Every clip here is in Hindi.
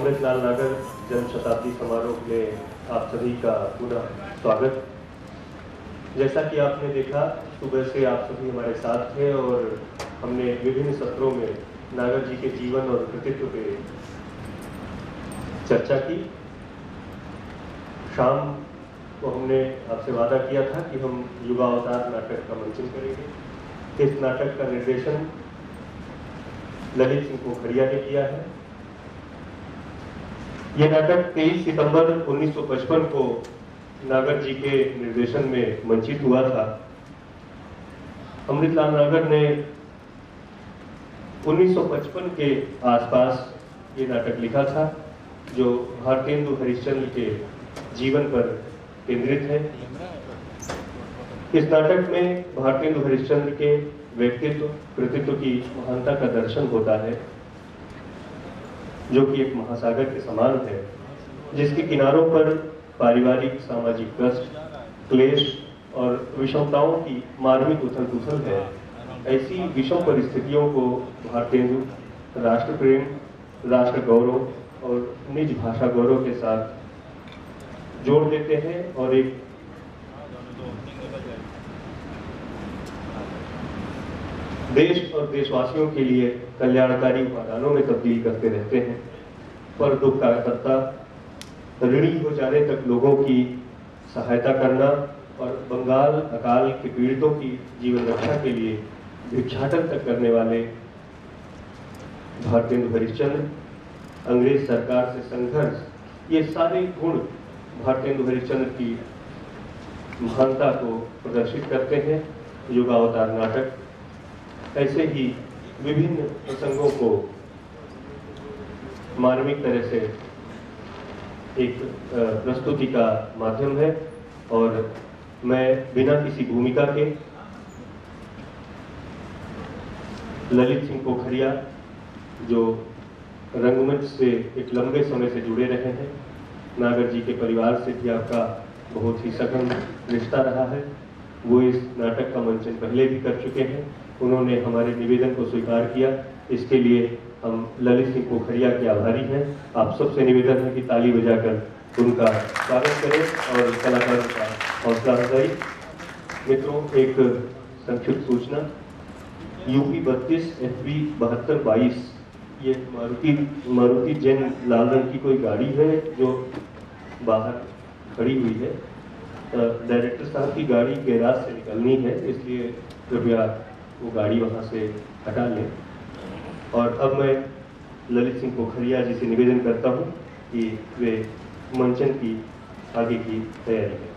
अमृतलाल नागर जन्म शताब्दी समारोह में आप सभी का पुनः स्वागत। जैसा कि आपने देखा, सुबह से आप सभी हमारे साथ थे और हमने विभिन्न सत्रों में नागर जी के जीवन और कृतित्व पे चर्चा की। शाम को हमने आपसे वादा किया था कि हम युगावतार नाटक का मंचन करेंगे। इस नाटक का निर्देशन ललित सिंह पोखरिया ने किया है। यह नाटक 23 सितंबर 1955 को नागर जी के निर्देशन में मंचित हुआ था। अमृतलाल नागर ने 1955 के आसपास ये नाटक लिखा था, जो भारतेंदु हरिश्चंद्र के जीवन पर केंद्रित है। इस नाटक में भारतेंदु हरिश्चंद्र के व्यक्तित्व कृतित्व की महानता का दर्शन होता है, जो कि एक महासागर के समान है, जिसके किनारों पर पारिवारिक सामाजिक कष्ट, क्लेश और विषमताओं की मार्मिक उथल पुथल है। ऐसी विषम परिस्थितियों को भारतेंदु राष्ट्र प्रेम, राष्ट्र गौरव और निज भाषा गौरव के साथ जोड़ देते हैं और एक देश और देशवासियों के लिए कल्याणकारी उपादानों में तब्दील करते रहते हैं। पर दुख का करता ऋणी हो जाने तक लोगों की सहायता करना और बंगाल अकाल के पीड़ितों की जीवन रक्षा के लिए भिक्षाटन तक करने वाले भारतेंदु हरिश्चंद्र, अंग्रेज सरकार से संघर्ष, ये सारे गुण भारतेंदु हरिश्चंद्र की महानता को प्रदर्शित करते हैं। युगावतार नाटक ऐसे ही विभिन्न प्रसंगों को मार्मिक तरह से एक प्रस्तुति का माध्यम है और मैं बिना किसी भूमिका के ललित सिंह पोखरिया, जो रंगमंच से एक लंबे समय से जुड़े रहे हैं, नागर जी के परिवार से भी आपका बहुत ही सघन रिश्ता रहा है, वो इस नाटक का मंचन पहले भी कर चुके हैं। उन्होंने हमारे निवेदन को स्वीकार किया, इसके लिए हम ललित सिंह पोखरिया के आभारी हैं। आप सबसे निवेदन है कि ताली बजाकर उनका स्वागत करें और कलाकारों का हौसला अफजाई। मित्रों, एक संक्षिप्त सूचना, यूपी 32 FB 7222 ये मारुति जैन लाल रंग की कोई गाड़ी है जो बाहर खड़ी हुई है। डायरेक्टर साहब की गाड़ी गैराज से निकलनी है, इसलिए कृपया वो गाड़ी वहाँ से हटा लें। और अब मैं ललित सिंह पोखरिया जी से निवेदन करता हूँ कि वे मंचन की आगे की तैयारी करें।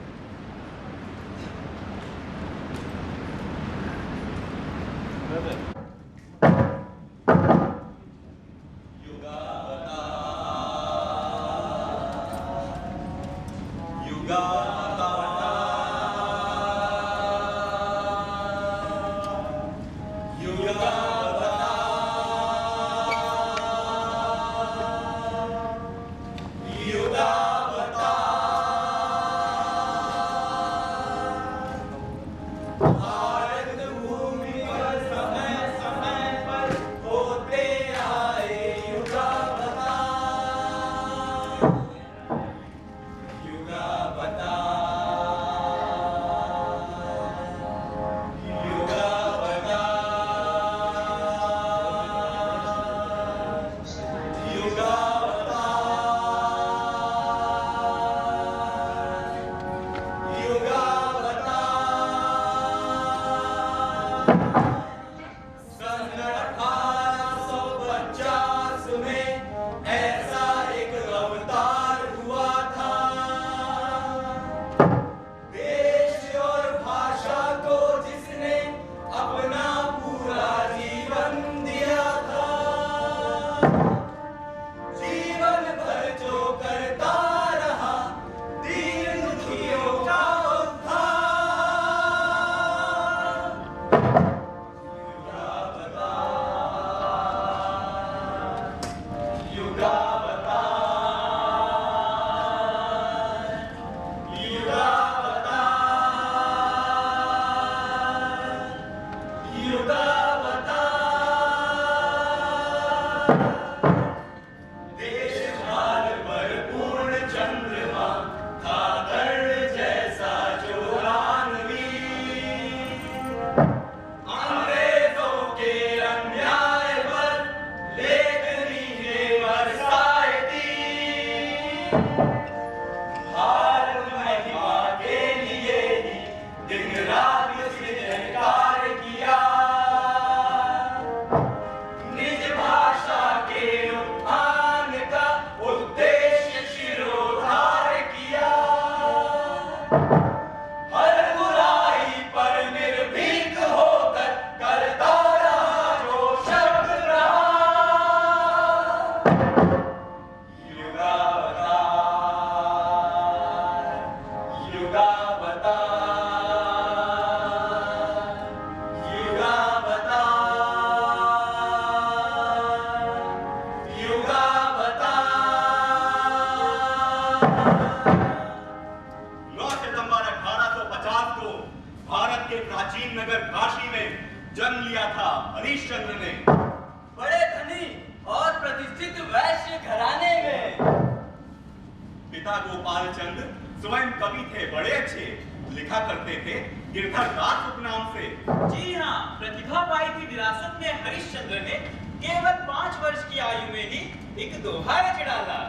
स्वयं कवि थे, बड़े अच्छे, लिखा करते थे गिरधर दास उपनाम से। जी हाँ, प्रतिभा पाई थी विरासत में हरिश्चंद्र ने केवल 5 वर्ष की आयु में ही एक दोहा रच डाला।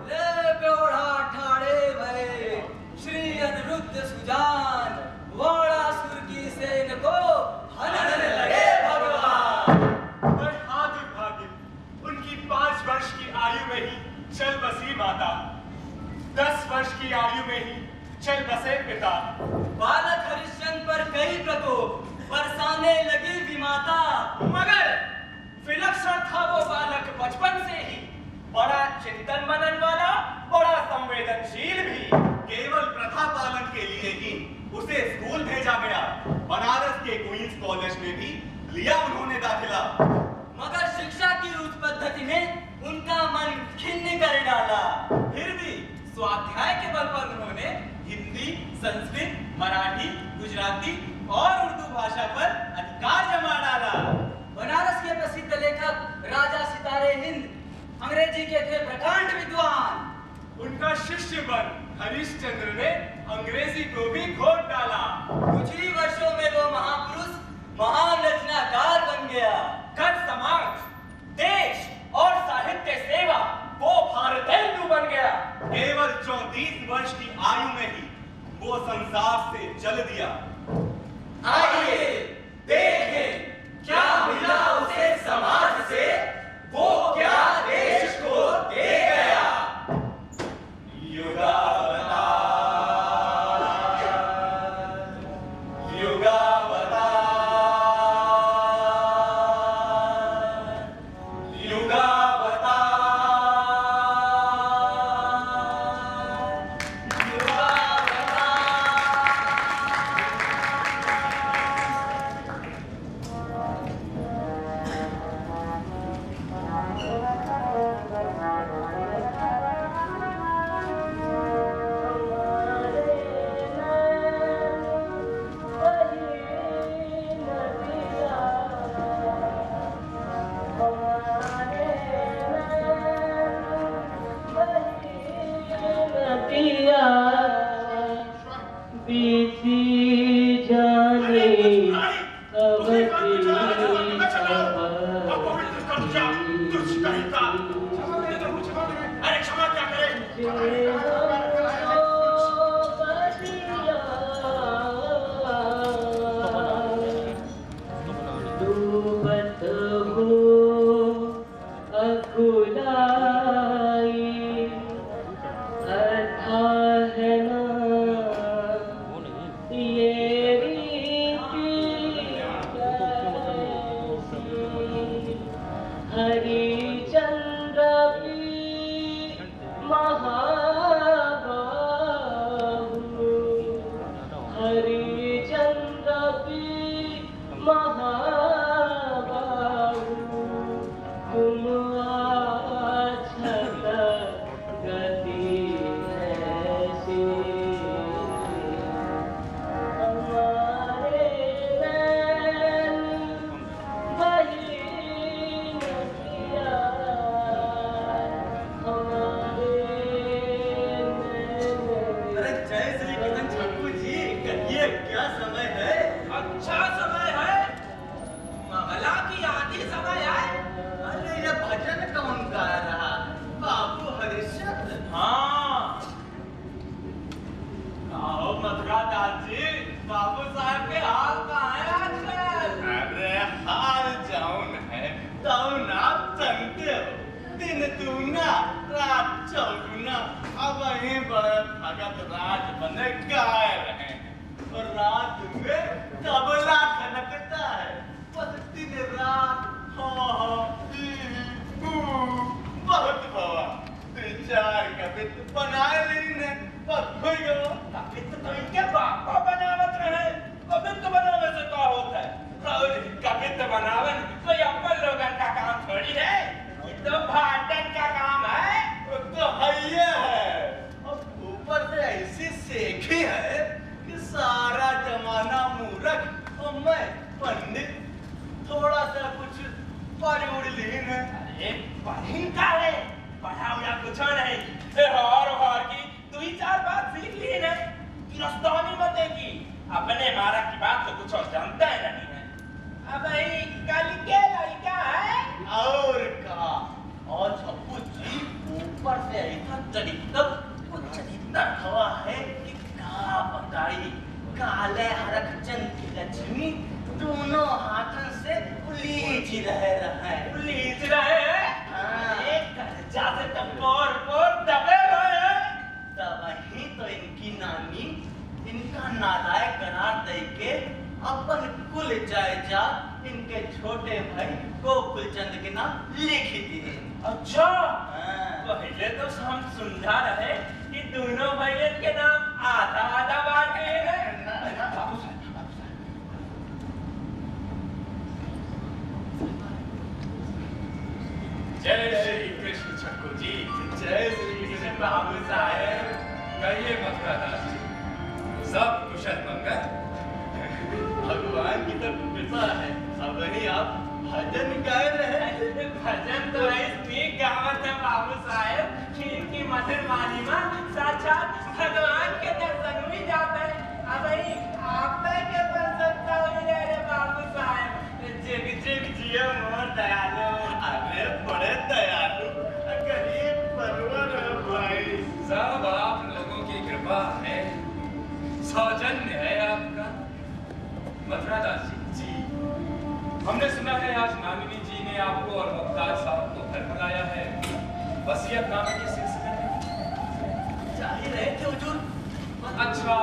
रे बेओढ़ा ठाड़े भये श्री अनिरुद्ध सुजान, वाणासुर की सेन को हनन लगे भगवान। पर हाँ दुर्भाग्य, उनकी 5 वर्ष की आयु में ही चल बसी माता, 10 वर्ष की आयु में ही चल बसे पिता। बालक हरिश्चंद्र पर कई प्रकोप बरसाने लगी विमाता, मगर विलक्षण था वो बालक बचपन से ही, बड़ा चिंतन मनन वाला, बड़ा संवेदनशील भी। केवल प्रथा पालन के लिए ही उसे स्कूल भेजा गया। बनारस के क्वींस कॉलेज में भी लिया उन्होंने दाखिला। मगर शिक्षा की उस पद्धति ने उनका मन खिन्न कर डाला। फिर भी स्वाध्याय के बल पर उन्होंने हिंदी, संस्कृत, मराठी, गुजराती और उर्दू भाषा पर अधिकार जमा डाला। बनारस के प्रसिद्ध लेखक राजा सितारे हिंद अंग्रेजी के थे प्रकांड विद्वान। उनका शिष्य बन हरिश्चंद्र ने अंग्रेजी को भी घोट डाला। कुछ ही वर्षों में वो महापुरुष महान रचनाकार बन गया। कर समाज, देश और साहित्य सेवा वो भारतेंदु बन गया। केवल 34 वर्ष की आयु में ही वो संसार से चल दिया। आइए देखें क्या मिला उसे समाज से, वो क्या देश को दे गया। पढ़ा हुआ कुछ नहीं, और की 2 4 बात सीख ली गिरफ्तारी मते की अपने मारा की बात तो कुछ और जानता ही नहीं है। अब काली के लड़का है और का और छप्पू जी ऊपर से ऐसा चरित्र कुछ चरित्र हवा है कि का बताई काले हरक चंद की लक्ष्मी दोनों हाथों से उलीझ रहे एक कर्जा से टपोर पोर दबे हुए तब वहीं तो इनकी नानी इनका नालायक करार दे के अपन कुल जायदाद इनके छोटे भाई गोकुल चंद के नाम लिखी दी। अच्छा पहले तो हम सुनता रहे कि दोनों भाइयों के नाम आधा आधा बांटे हैं। जय श्री कृष्ण छक्कू जी। जय श्री कृष्ण बाबू साहेब। कहिए मथुरा दास जी, सब कुशल मंगल? भगवान की तो कृपा है। अब ही आप भजन गाए रहे। भजन तो इसलिए गावत है बाबू साहेब कि इनकी मधुर वाणी में साक्षात भगवान के दर्शन भी जाते हैं। अब ही आप के प्रसन्नता हुई रहे बाबू साहेब। जग जग जियो मोर दयालु। अरे बड़े दयालु गरीब परवर भाई। सब आप लोगों की कृपा है, सौजन्य है आपका। मथुरा दास जी, हमने सुना है आज नामिनी जी ने आपको और मुख्तार साहब को घर बुलाया है वसीयतनामे के सिलसिले में। जा ही रहे थे हुजूर। अच्छा,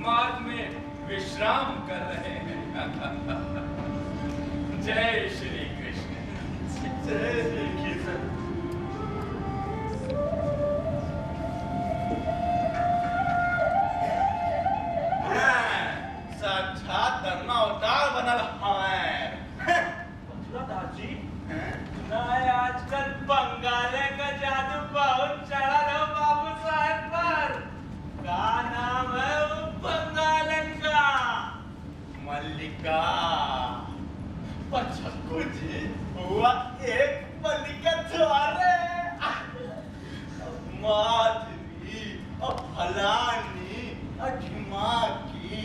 मार्ग में विश्राम कर रहे हैं। जय श्री कृष्ण। जय श्री कृष्ण। साक्षात धर्मा अवतार बनल है। मथुरा दास जी, सुना है आजकल बंगाले का जादू बहुत चढ़ा है बाबू साहब पर। क्या नाम है वो बंगालन का? मल्लिका। पर छक्कू जी हुआ एक मल्लिका द्वारे माधवी और फलानी और ढिमाकी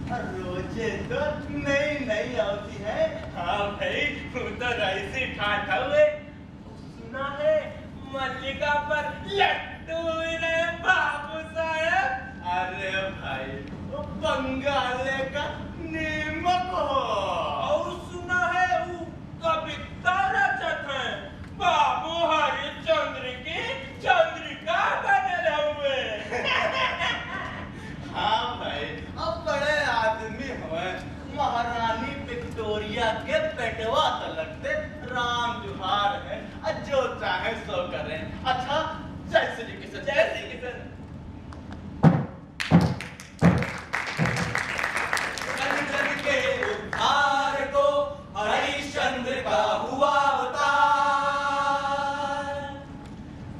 रोजे तो नई आती है। हाँ भाई तू तो रईसी ठाठ हुए। सुना है मल्लिका पर लट्टू हुए रहे बाबू साहब। अरे भाई वो बंगाले का नीमक हो। और सुना है वो कविता रचत है बाबू हरिश्चंद्र की चंद्रिका बने हुए। हाँ भाई अब बड़े आदमी हुए। महारानी विक्टोरिया के पेटवा तलकते राम जुहार है। जो चाहे सो करें। अच्छा जय श्री कृष्ण। जय श्री कृष्ण। हरिश्चंद्र का हुआ अवतार।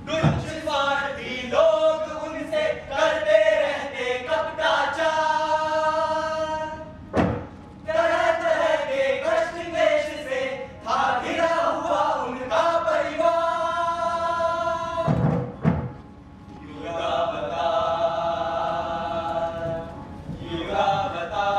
तुच्छ स्वार्थी लोग उनसे करते रहते कपटाचार। तरह तरह के कष्ट क्लेश से था घिरा हुआ उनका परिवार। युगावतार युगावतार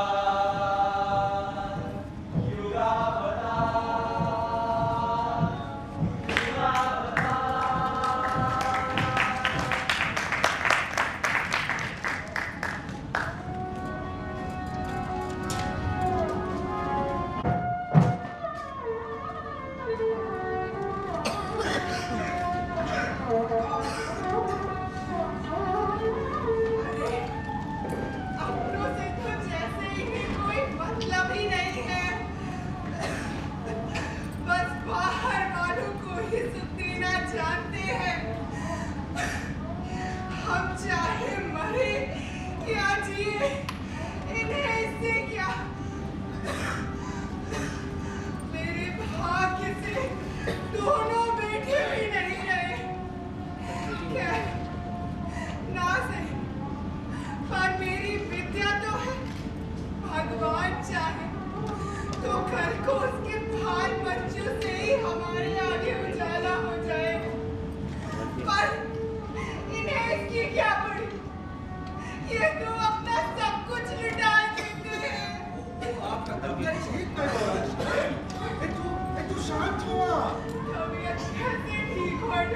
ये तो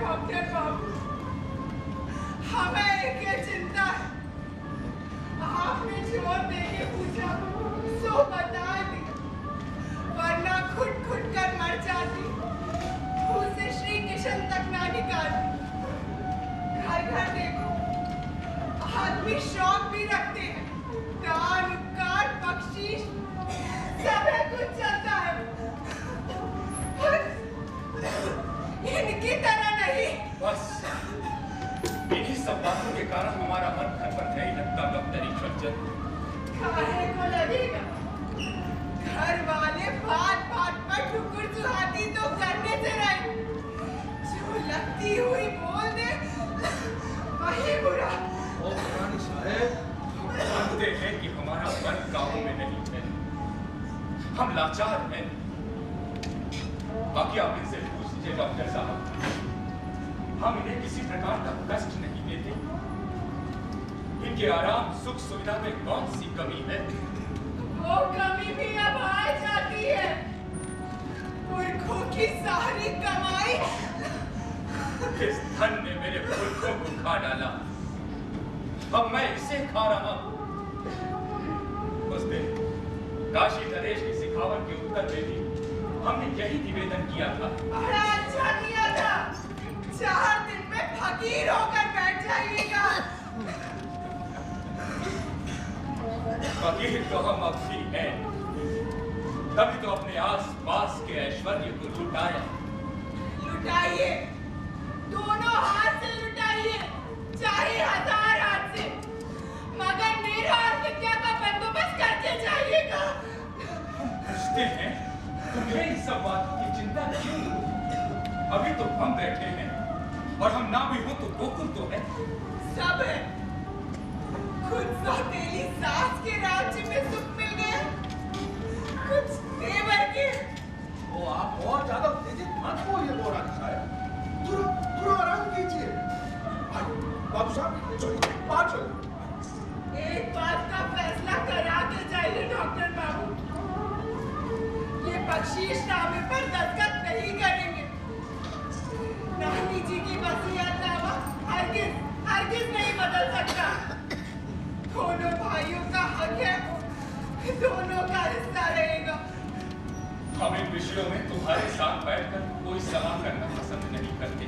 डॉक्टर बाबू, हमें एक ये चिंता है। आपने जोर देके पूछा सो बता दी, वरना खुद कर मर जाती, उसे श्री किशन तक ना निकालती। घर देखो, आदमी शौक भी रखते हैं, दान उपकार बख्शीश सब कुछ चलता है, इनकी तरह नहीं। बस इन्हीं सब बातों के कारण हमारा मन घर पर नहीं लगता डॉक्टर ईश्वर। काहे को लगेगा? घर वाले बात पर ठुकुर सुहाती तो करने से रहे, जो लगती हुई बोल दे वही बुरा। ओ पुरानी साहब, हम जानते हैं कि हमारा मन काबू में नहीं है, हम लाचार हैं। बाकी आप इनसे पूछ लीजिए डॉक्टर साहब, हम इन्हें किसी प्रकार का कष्ट नहीं देते। इनके आराम सुख सुविधा में कौन सी कमी है? वो कमी भी अब आ जाती है। पुरखों की सारी कमाई इस धन ने मेरे पुरखों को खा डाला, अब मैं इसे खा रहा हूं। उस दिन काशी नरेश की सिखावट के उत्तर में भी हमने यही निवेदन किया था। बड़ा अच्छा किया था, 4 दिन में फकीर होकर बैठ जाइएगा। फकीर तो हम अब भी हैं, तभी तो अपने आस पास के ऐश्वर्य को लुटाया। लुटाइए, दोनों हाथ से लुटाइए, चाहे 1000 हाथ से, मगर मेरा और विद्या का बंदोबस्त करके जाइएगा। पूछते हैं तुम्हें इन सब बातों की चिंता क्यों? अभी तो हम बैठे हैं, और हम ना भी हो तो गोकुल तो है। सब है, खुद सौतेली सास के राज्य में सुख मिल गया, कुछ देवर के। वो आप और ज्यादा उत्तेजित मत होइए पुरानी साहब, थोड़ा आराम कीजिए। बाबू साहब चलिए, बात चलिए। एक बात का फैसला करा के जाइए डॉक्टर बाबू, ये बख्शीशनामे पर दस्तखत नहीं करेंगे। नानी जी की वसीयतनामा हरगिज नहीं बदल सकता। दोनों भाइयों का हक है, दोनों का हिस्सा रहेगा। हम इन विषयों में तुम्हारे साथ बैठकर कोई सलाह करना पसंद नहीं करते।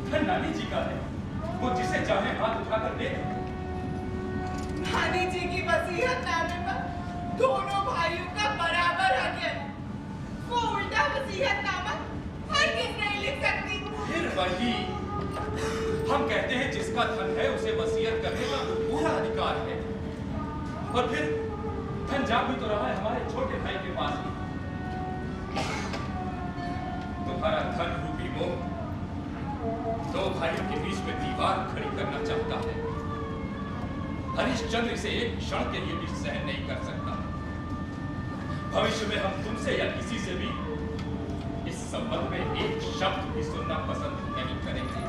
धन नानी जी का है, वो जिसे चाहे हाथ उठाकर दे दे। नानी जी की वसीयतनामे पर दोनों भाइयों का बराबर हक है, वो उल्टा वसीयतनामा हरगिज नहीं लिख सकती। फिर वही हम कहते हैं, जिसका धन है उसे वसीयत करने का पूरा अधिकार है। और फिर धन जा भी तो रहा है हमारे छोटे भाई के पास ही। तुम्हारा धन रूपी मोह 2 भाइयों के बीच में दीवार खड़ी करना चाहता है। हरिश्चंद्र इसे एक क्षण के लिए भी सहन नहीं कर सकता। भविष्य में हम तुमसे या किसी से भी इस संबंध में एक शब्द भी सुनना पसंद नहीं करेंगे।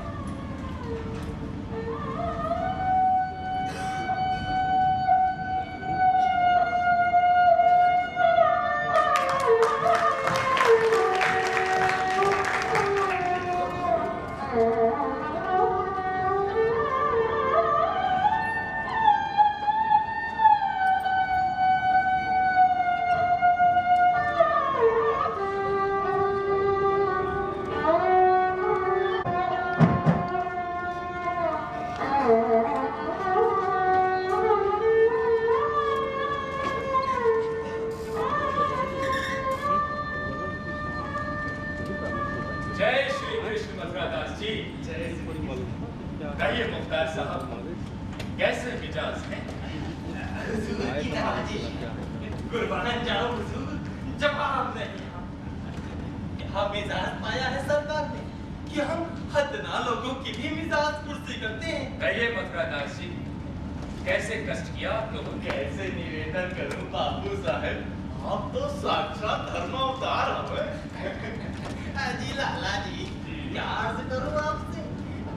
कहिए मुख्तार साहब, कैसे मिजाज हैं? कुर्बान जाओ हुजूर, जवाब नहीं। यहाँ मिजाज पाया है सरकार ने कि हम हदना लोगों की भी मिजाज कुर्सी करते हैं। कहिए मथुरादास जी, कैसे कष्ट किया आप लोगों ने? कैसे निवेदन करूं बाबू साहब, आप तो साक्षात धर्मावतार हो। जी लाला जी, प्यार से करूं आपसे,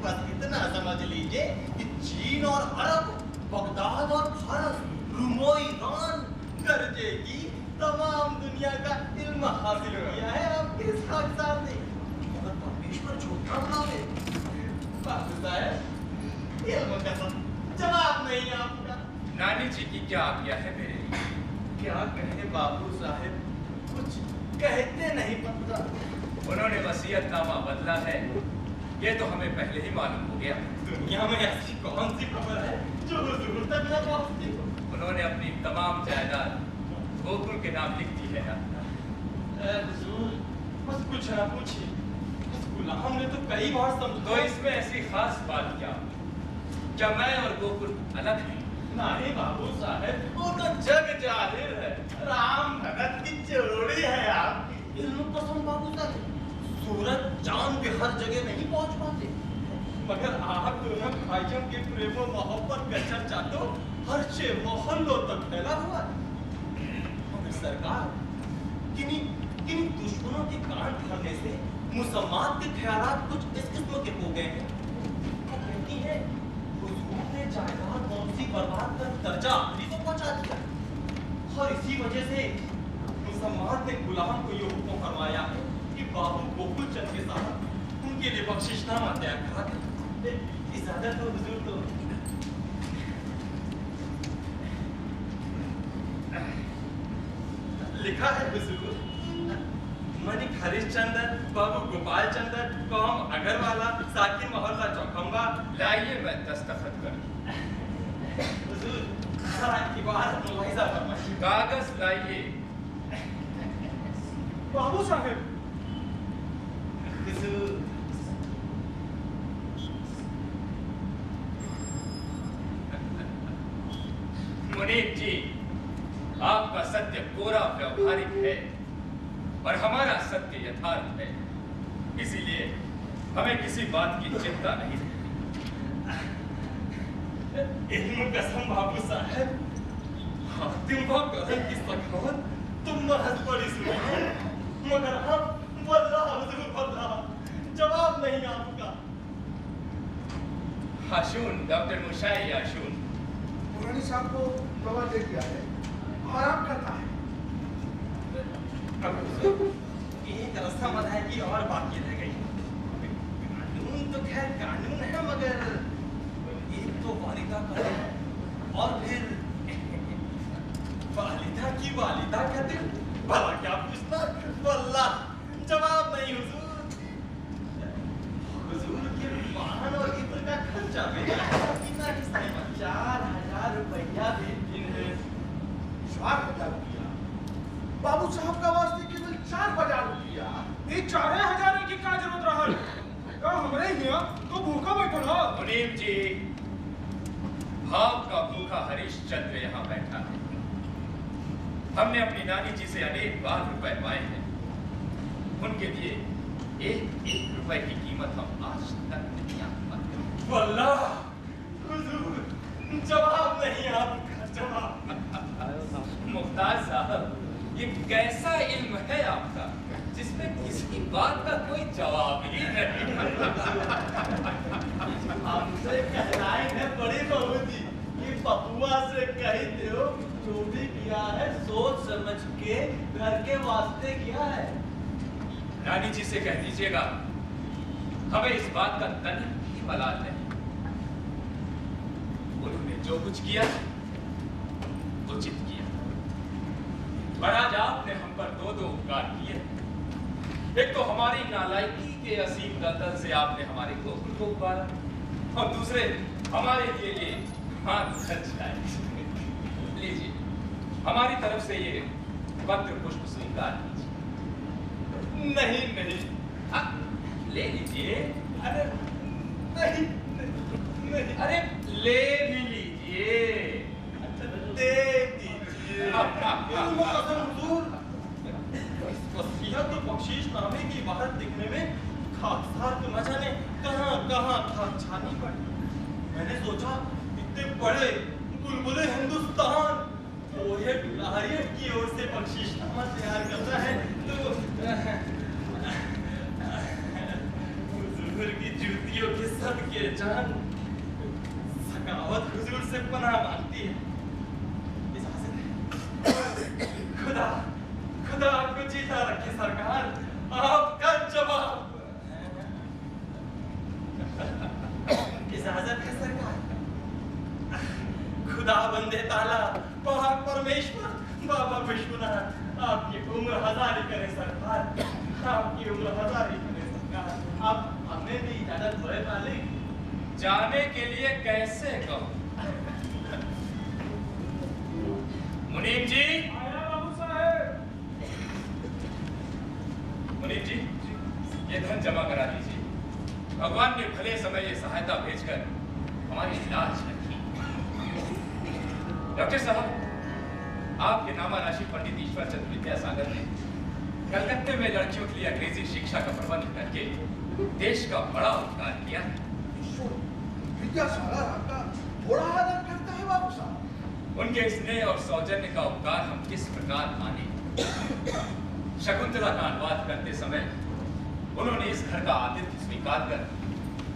बस इतना समझ लीजिए कि चीन और अरब, बगदाद और फारस, रूमो ईरान, दर्जे की तमाम दुनिया का इल्म हासिल किया है आपके साथ साथ ने। परमेश्वर झूठा क्या आज्ञा है मेरे लिए? क्या कहे बाबू साहब, कुछ कहते नहीं पता। उन्होंने वसीयतनामा बदला है, ये तो हमें पहले ही मालूम हो गया। दुनिया में ऐसी कौन सी खबर है जो हुजूर तक न पहुंचती हो? उन्होंने अपनी तमाम जायदाद गोकुल के नाम लिख दी है। हुजूर, बस कुछ ना पूछिए। उस गुलाम ने तो कई बार तो समझा। इसमें ऐसी खास बात क्या? क्या मैं और गोकुल अलग हैं? नहीं बाबू साहब, वो तो जग जाहिर है। राम भगत की जोड़ी है आपकी। इल्म कसम बाबू साहब, सूरज चांद भी हर जगह नहीं पहुंच पाते, मगर आप दोनों भाइयों के प्रेम और मोहब्बत का चर्चा तो हर छे मोहल्लों तक फैला हुआ है। मगर सरकार, किन्हीं दुश्मनों के कान भरने से मुसलमान के ख्यालात कुछ इस किस्म के हो गए हैं। वो कहती है हुजूर ने जायदाद मौसी बर्बाद कर दर्जा आखिरी को पहुंचा दिया, और इसी वजह से मुसलमान ने गुलाम को ये हुक्म फरमाया है कि बाबू गोकुल चंद के साथ उनके लिए बख्शिशनामा तैयार करा दे। इजाजत हो हुजूर। तो लिखा है हुजूर, मणिक हरिश्चंद्र, बाबू गोपाल चंद्र, कौम अगरवाला, साकिन मोहल्ला चौखंबा। लाइए मैं दस्तखत कर। हुजूर, जरा की बात मुलाहिजा फरमाइए। कागज लाइए। बाबू साहेब, हुजूर, मुनीब जी, आपका सत्य कोरा व्यवहारिक है और हमारा सत्य यथार्थ है, इसीलिए हमें किसी बात की चिंता नहीं है। इल्म कसम बाबू साहब, हातिम व करम की सखावत तुम महज बड़ी सुनी है, मगर हम वल्लाह हुजूर वल्लाह जवाब नहीं आपका। हाशून, डॉक्टर मुशाई हाशून। पुरानी साहब को दवा दे दिया है, आराम करता है। एक रस्म अदायगी और बाकी रह गई। कानून तो खैर कानून है, मगर एक तो वालिदा का दिल और फिर वालिदा की वालिदा का दिल। भला क्या पूछना? वल्लाह जवाब नहीं हुजूर। हुजूर के वाहन और इत्र का खर्चा बेटा कितना किस्सा 4000 रुपया बेचीन है। 4000 रुपया? बाबू साहब का वास्ते केवल 4000 रुपया? ये 4000 की का जरूरत रहल? का हमरे हिया तो भूखा बैठल हो। मुनीब जी, भाव का भूखा हरिश्चंद्र यहाँ बैठा है। हमने अपनी नानी जी से अनेक बार रुपए पाए हैं, उनके लिए एक एक रुपए की कीमत हम आज तक नहीं आंक पाते। वल्लाह हुजूर जवाब नहीं आपका, जवाब। मुख्तार साहब, ये कैसा इल्म है आपका जिसमें किसी बात का कोई जवाब ही नहीं? हमसे कहनाई है बड़ी बहू जी कि बबुआ से कही दो जो भी किया है सोच समझ के घर के वास्ते किया है। नानी जी से कह दीजिएगा हमें इस बात का तनिक भी मलाल नहीं। उन्होंने जो कुछ किया उचित किया, पर आज आपने हम पर दो उपकार किए। एक तो हमारी नालायकी के असीम दलदल से आपने हमारे गोकुल को उबारा, और दूसरे हमारे लिए ये हाथ खर्च लाए। लीजिए, हमारी तरफ से ये पत्र पुष्प स्वीकार कीजिए। नहीं नहीं, ले लीजिए। अरे नहीं नहीं, अरे ले भी लीजिए। दे दीजिए। इल्म कसम हुजूर, इस वसीयत और बख्शीशनामे की इबारत दिखने में खाकसार तो न जाने कहाँ खाक छानी पड़ी। मैंने सोचा इतने बड़े बुलबुले हिंदुस्तान पोएट लारियट की ओर से बख्शीशनामा तैयार करना है तो हुजूर की जूतियों के सदके जान सखावत हुजूर से पनाह मांगती है। खुदा खुदा आपको जीता रखे सरकार, आपका जवाब। इजाजत है सरकार। खुदा बंदे ताला पहाड़ परमेश्वर बाबा विश्वनाथ आपकी उम्र हजारी करे सरकार, आपकी उम्र हजारी करे सरकार। आप हमें भी इजाजत हुए मालिक? जाने के लिए कैसे कहूं? मुनीम जी, आया बाबू साहेब। मुनीम जी, ये धन जमा करा दीजिए। भगवान ने भले समय ये सहायता भेजकर हमारी इलाज रखी। डॉक्टर साहब, आपके नामा राशि पंडित ईश्वर चंद्र विद्यासागर ने कलकत्ते में लड़कियों के लिए अंग्रेजी शिक्षा का प्रबंध करके देश का बड़ा उपकार किया। विद्यासागर आपका थोड़ा आदर करता है बाबू साहब। उनके स्नेह और सौजन्य का उपकार हम किस प्रकार माने? शकुंतला का अनुवाद करते समय उन्होंने इस घर का आतिथ्य स्वीकार कर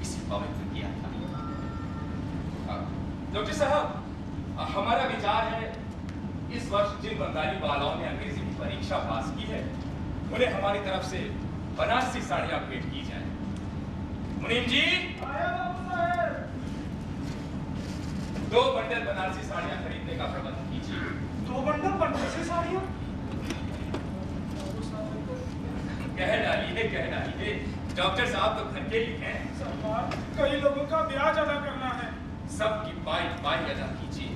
इसे पवित्र किया था। डॉक्टर साहब, हमारा विचार है इस वर्ष जिन बंगाली बालाओं ने अंग्रेजी की परीक्षा पास की है उन्हें हमारी तरफ से बनारसी साड़ियां भेंट की जाए। मुनीम जी, आया बाबू साहेब। 2 बंडल बनारसी साड़ियां खरीदने का प्रबंध कीजिए। 2 बंडल बनारसी साड़ियां? कह डालिए। डॉक्टर साहब तो घर के ही हैं। सरकार, कई लोगों का ब्याज अदा करना है। सबकी पाई अदा कीजिए।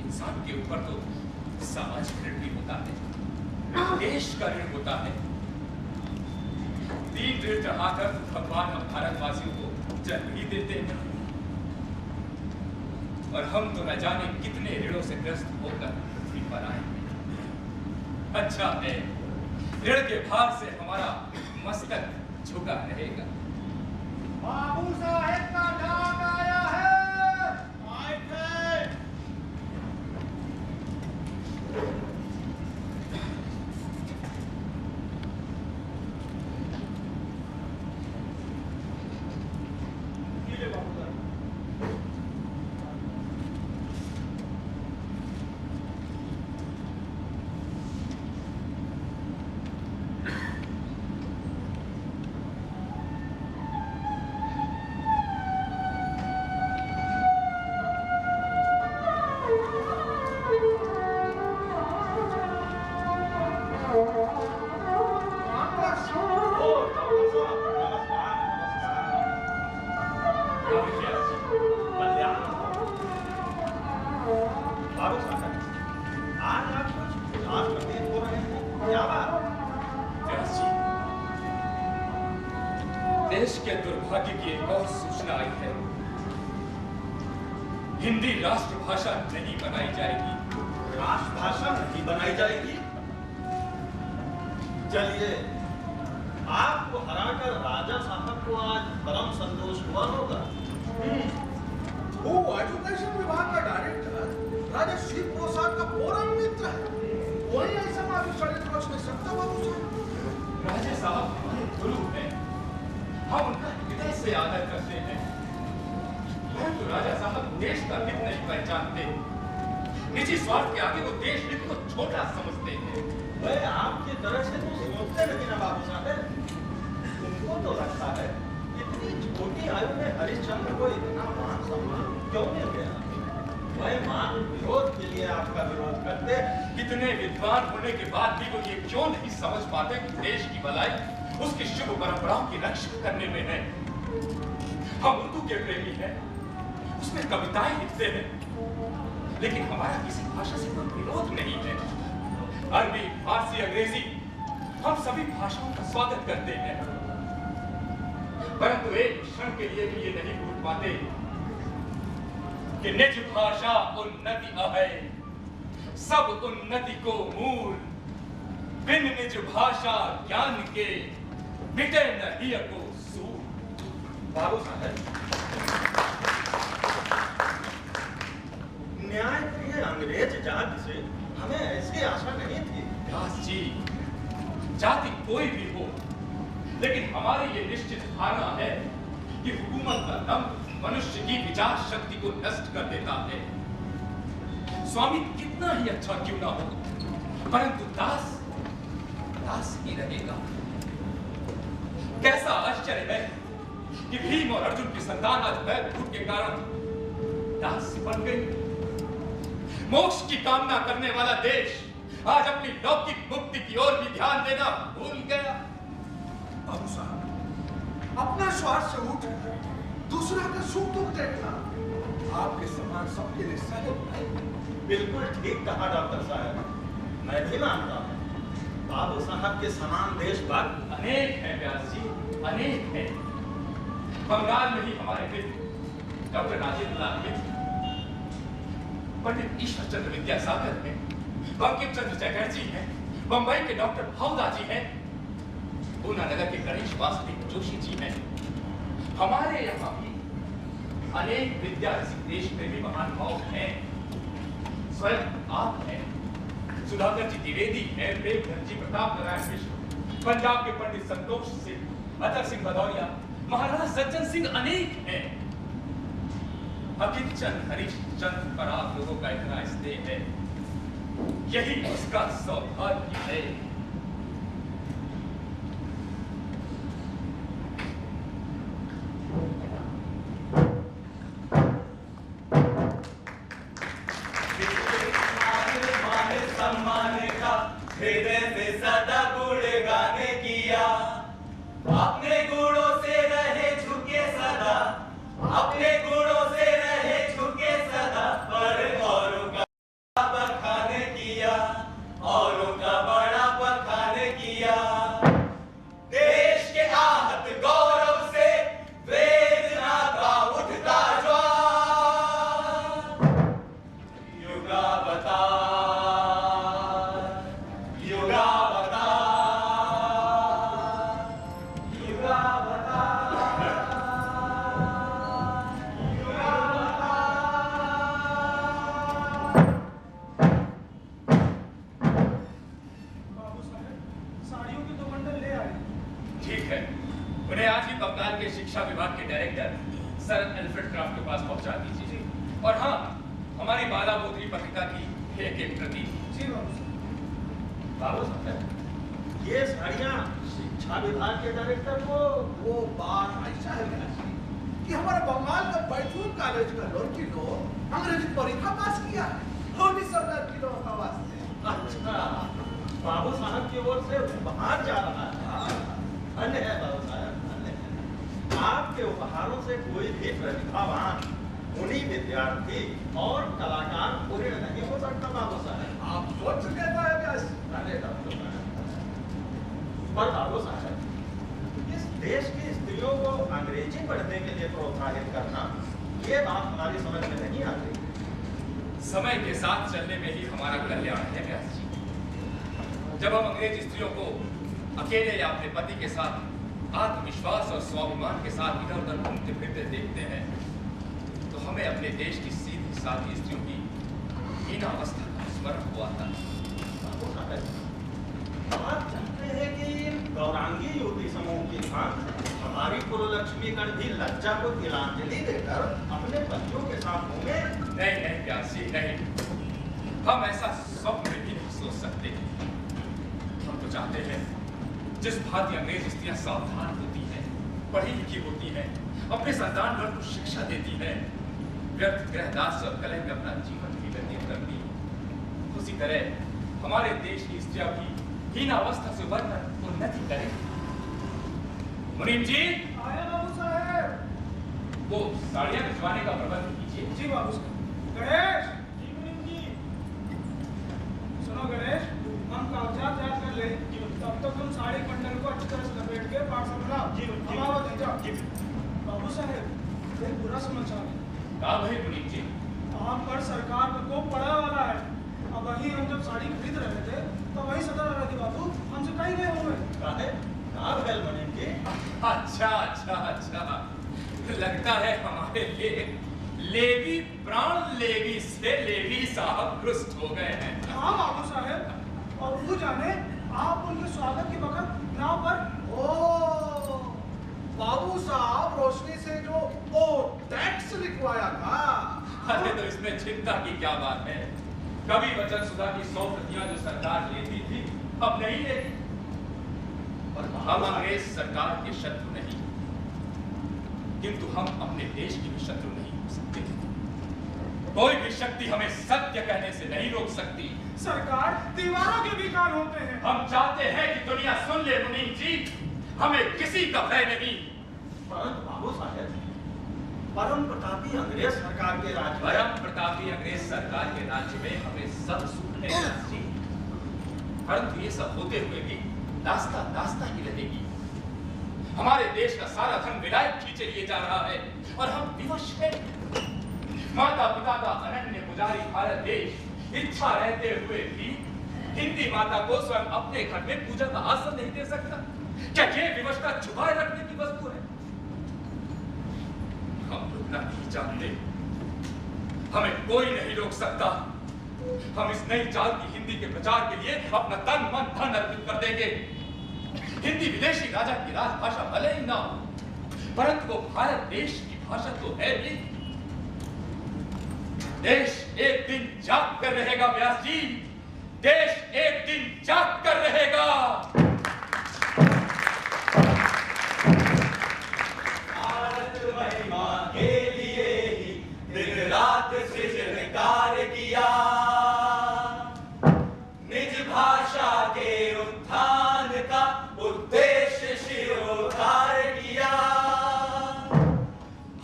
इंसान के ऊपर तो समाज ऋण भी होता है, देश का ऋण होता है। 3 ऋण चढ़ाकर भगवान हम भारतवासियों को जन्म ही देते हैं, और हम तो न जाने कितने ऋणों से ग्रस्त होकर पृथ्वी पर आए हैं। अच्छा है, ऋण के भार से हमारा मस्तक झुका रहेगा। बाबू साहेब का डाक आया है। आए थे। ये ले बाबू साहब। बाबू साहब, आज आप कुछ उदास प्रतीत हो रहे हैं, क्या बात? व्यास जी, देश के दुर्भाग्य की एक और सूचना आई है। हिंदी राष्ट्रभाषा नहीं बनाई जाएगी। राष्ट्रभाषा नहीं बनाई जाएगी? चलिए, आपको हराकर राजा साहब को आज परम संतोष हुआ होगा। वो एजुकेशन विभाग का डायरेक्टर राजा शिव प्रसाद का परम मित्र है। कोई ऐसा माफी चरित्र रच नहीं सकता बाबू साहब। राजा साहब हमारे गुरु हैं, हम उनका हृदय से आदर करते हैं, परंतु राजा साहब देश का हित नहीं पहचानते। निजी स्वार्थ के आगे वो देश हित को छोटा समझते हैं। वह आपकी तरह से तो सोचते नहीं ना बाबू साहब। उनको तो लगता है इतनी छोटी आयु में हरिश्चंद्र को इतना मान सम्मान क्यों मिल गया? वह मान विरोध के लिए आपका विरोध करते। कितने विद्वान होने के बाद भी वो ये क्यों नहीं समझ पाते कि देश की भलाई उसकी शुभ परंपराओं की रक्षा करने में है। हम उर्दू के प्रेमी हैं, उसमें कविताएं लिखते हैं, लेकिन हमारा किसी भाषा से कोई विरोध नहीं है। अरबी, फारसी, अंग्रेजी, हम सभी भाषाओं का स्वागत करते हैं, परंतु एक क्षण के लिए भी ये नहीं भूल पाते कि निज भाषा उन्नति अहै, सब उन्नति को मूल। बिन निज भाषा ज्ञान के मिटे नहीं को सूर। बाबू साहब, न्याय प्रिय अंग्रेज जाति से हमें ऐसी आशा नहीं थी। व्यास जी, जाति कोई भी हो, लेकिन हमारी ये निश्चित धारणा है कि हुकूमत का दम मनुष्य की विचार शक्ति को नष्ट कर देता है। स्वामी कितना ही अच्छा क्यों ना हो, परंतु दास ही रहेगा। कैसा आश्चर्य है कि भीम और अर्जुन की संतान आज बैल भूख के कारण दास बन गई। मोक्ष की कामना करने वाला देश आज अपनी लौकिक मुक्ति की ओर भी ध्यान देना भूल गया। बाबू साहब, अपना स्वार्थ से उठ दूसरा का सुख दुख देखना आपके समान सबके लिए सहज है। बिल्कुल ठीक कहा डॉक्टर साहब, मैं भी मानता हूँ बाबू साहब के समान देशभक्त अनेक है व्यास जी, अनेक है। बंगाल में ही हमारे मित्र डॉक्टर राजेंद्र लाल मित्र, पंडित ईश्वर चंद्र विद्यासागर हैं, बंकिम चंद्र चटर्जी हैं, बंबई के डॉक्टर भावदा जी हैं, पूना नगर के गणेश वासुदेव जोशी जी हैं। हमारे यहाँ भी अनेक विद्या देश में भी महान भाव हैं। स्वयं आप हैं, सुधाकर जी द्विवेदी हैं, प्रेमचंद जी, प्रताप नारायण मिश्र, पंजाब के पंडित संतोष सिंह, अतर सिंह भदौरिया, महाराणा सज्जन सिंह अनेक हैं। अकित चंद हरिश्चंद्र पर आप लोगों का इतना स्नेह है, यही उसका सौभाग्य है। सम्मान का हृदय से सदा गुण गाने किया, अपने गुणों से रहे झुके सदा, अपने गुणों से रहे झुके सदा, पर औरों का बखाने किया, औरों का बड़ा बखाने किया। देश के आहत गौरव से वेदना का उठता ज्वार, युगावतार शिक्षा विभाग के डायरेक्टर सर एल्फ्रेड क्राफ्ट के पास पहुंचा दीजिए। और हाँ, हमारी बाला बोतरी पत्रिका की एक प्रति। जी बाबू साहब, ये साड़ियाँ शिक्षा विभाग के डायरेक्टर को वो बात ऐसा है कि हमारे बंगाल का बैठून कॉलेज का लड़की लोग अंग्रेजी परीक्षा पास किया है, मोदी सरकार की लोगों का वास्ते। अच्छा, बाबू साहब की ओर से उपहार जा रहा है। धन्य है बाबू साहब, धन्य है। आपके उपहारों से कोई भी प्रतिभावान उन्हीं विद्यार्थी और कलाकार पूर्ण नहीं हो सकता बाबू साहब। आप सोच कहता है क्या? अरे डॉक्टर साहब, पर बाबू साहब, इस देश की स्त्रियों को अंग्रेजी पढ़ने के लिए प्रोत्साहित करना, ये बात हमारी समझ में नहीं आती। समय के साथ चलने में ही हमारा कल्याण है व्यास जी। जब हम अंग्रेजी स्त्रियों को अकेले या अपने पति के साथ आत्मविश्वास और स्वाभिमान के साथ इधर उधर घूमते फिरते देखते हैं, तो हमें अपने देश की सीधी साधी स्त्रियों की हीनावस्था का स्मरण हुआ था। आप जानते हैं कि गौरांगी युवती समूह की भांति हमारी पुरलक्ष्मी गण भी लज्जा को तिलांजलि देकर अपने बच्चों के साथ घूमे। नहीं नहीं व्यास जी, नहीं, हम ऐसा स्वप्न में भी नहीं सोच सकते। हम तो चाहते हैं जिस भांति अंग्रेज स्त्रियां सावधान होती हैं, पढ़ी लिखी होती हैं, अपने संतान वर्ग को शिक्षा देती हैं, व्यर्थ गृहदास और कलह में अपना जीवन भी व्यतीत करती, उसी तरह हमारे देश की स्त्रियां भी हीनावस्था से उभरकर उन्नति करें। मुनीम जी, आया बाबू साहब। वो साड़ियां भिजवाने का प्रबंध कीजिए। जी बाबू साहब। गणेश जी, मुनीम जी, सुनो गणेश, हम कागजात तैयार कर ले, तब तक हम साड़ी बंडल को अच्छी तरह से लपेट के पार्सल बना। जी हमारा दे जाओ। जी बाबू साहब, एक बुरा समाचार है। कहा भाई मुनीम जी? आप पर सरकार का कोप पड़ा वाला है। अब वही हम जब साड़ी खरीद रहे थे तो वही सदर रहा थी बाबू, हमसे कहीं गए हुए। अच्छा अच्छा अच्छा, लगता है हमारे लेवी प्राण लेवी से लेवी साहब रुष्ट हो गए हैं। हाँ बाबू साहब, और वो जाने आप उनके स्वागत के वक्त यहाँ पर। ओ बाबू साहब, रोशनी से जो वो टैक्स लिखवाया था। अरे तो इसमें चिंता की क्या बात है? कभी वचन सुधा की 100 प्रतियां जो सरकार लेती थी, अब नहीं लेती। हम अंग्रेज सरकार के शत्रु नहीं, किंतु हम अपने देश के भी शत्रु नहीं हो सकते। कोई भी शक्ति हमें सत्य कहने से नहीं रोक सकती। सरकार, दीवारों के भी कान होते हैं। हम चाहते हैं कि दुनिया सुन ले मुनीम जी, हमें किसी का भय नहीं। परंतु बाबू साहेब, परम प्रतापी अंग्रेज सरकार के राज्य में, परम प्रतापी अंग्रेज सरकार के राज्य में हमें सब सुख है जी, परंतु ये सब होते हुए भी दास्ता दास्ता ही रहेगी। हमारे देश का सारा धन विलायत खींचे लिए जा रहा है और हम विवश हैं। माता पिता का अनन्य पुजारी भारत देश इच्छा रहते हुए भी हिंदी माता को स्वयं अपने घर में पूजा का आसन नहीं दे सकता। क्या ये विवशता छुपाए रखने की वस्तु है? हम रुकना नहीं चाहते, हमें कोई नहीं रोक सकता। हम इस नई चाल की हिंदी के प्रचार के लिए अपना तन मन धन अर्पित कर देंगे। हिंदी विदेशी राजा की राजभाषा भले ही ना हो, परंतु वो भारत देश की भाषा तो है भी। देश एक दिन जाग कर रहेगा व्यास जी, देश एक दिन जाग कर रहेगा। भारत महिमा के लिए ही दिन रात सृजन कार्य किया, निज भाषा के उत्थान का उद्देश्य शिरोधार किया।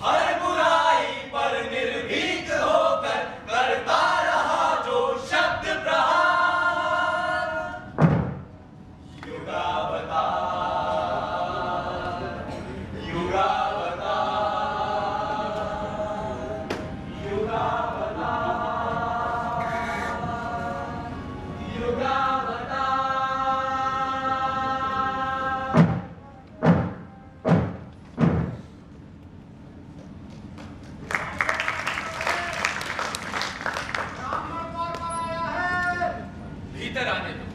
हर बुराई पर निर्भीक होकर करता रहा जो शब्द प्रहार। युगावतार, युगावतार, युगावतार, युगावतार। भीतर आने दो।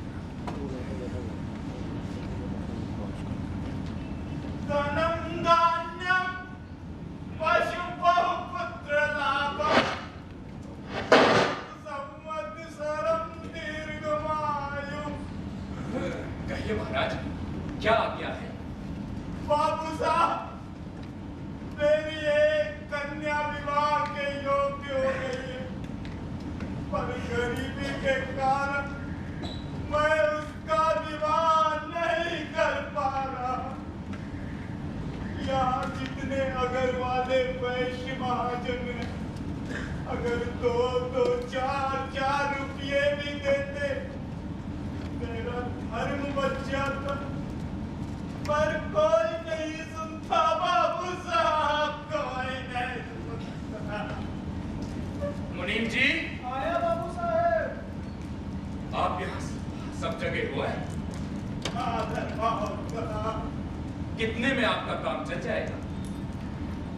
धनम धान्यम पशु बहुपुत्र लाभम संवत्सरम दीर्घमायु। कहिए महाराज, क्या आज्ञा है? बाबू साहब, मेरी एक कन्या विवाह के योग्य हो गई है, पर गरीबी के कारण मैं उसका विवाह नहीं कर पा रहा। यहाँ जितने अगर वाले वैश्य महाजन हैं, अगर दो चार रुपये भी देते मेरा धर्म बच जाता, पर कोई नहीं सुनता। बाबू साहब, कोई नहीं सुनता। मुनीम जी, आया बाबू साहेब। आप यहाँ सब जगह हुआ है। आदर बाबू साहब, कितने में आपका काम चल जाएगा?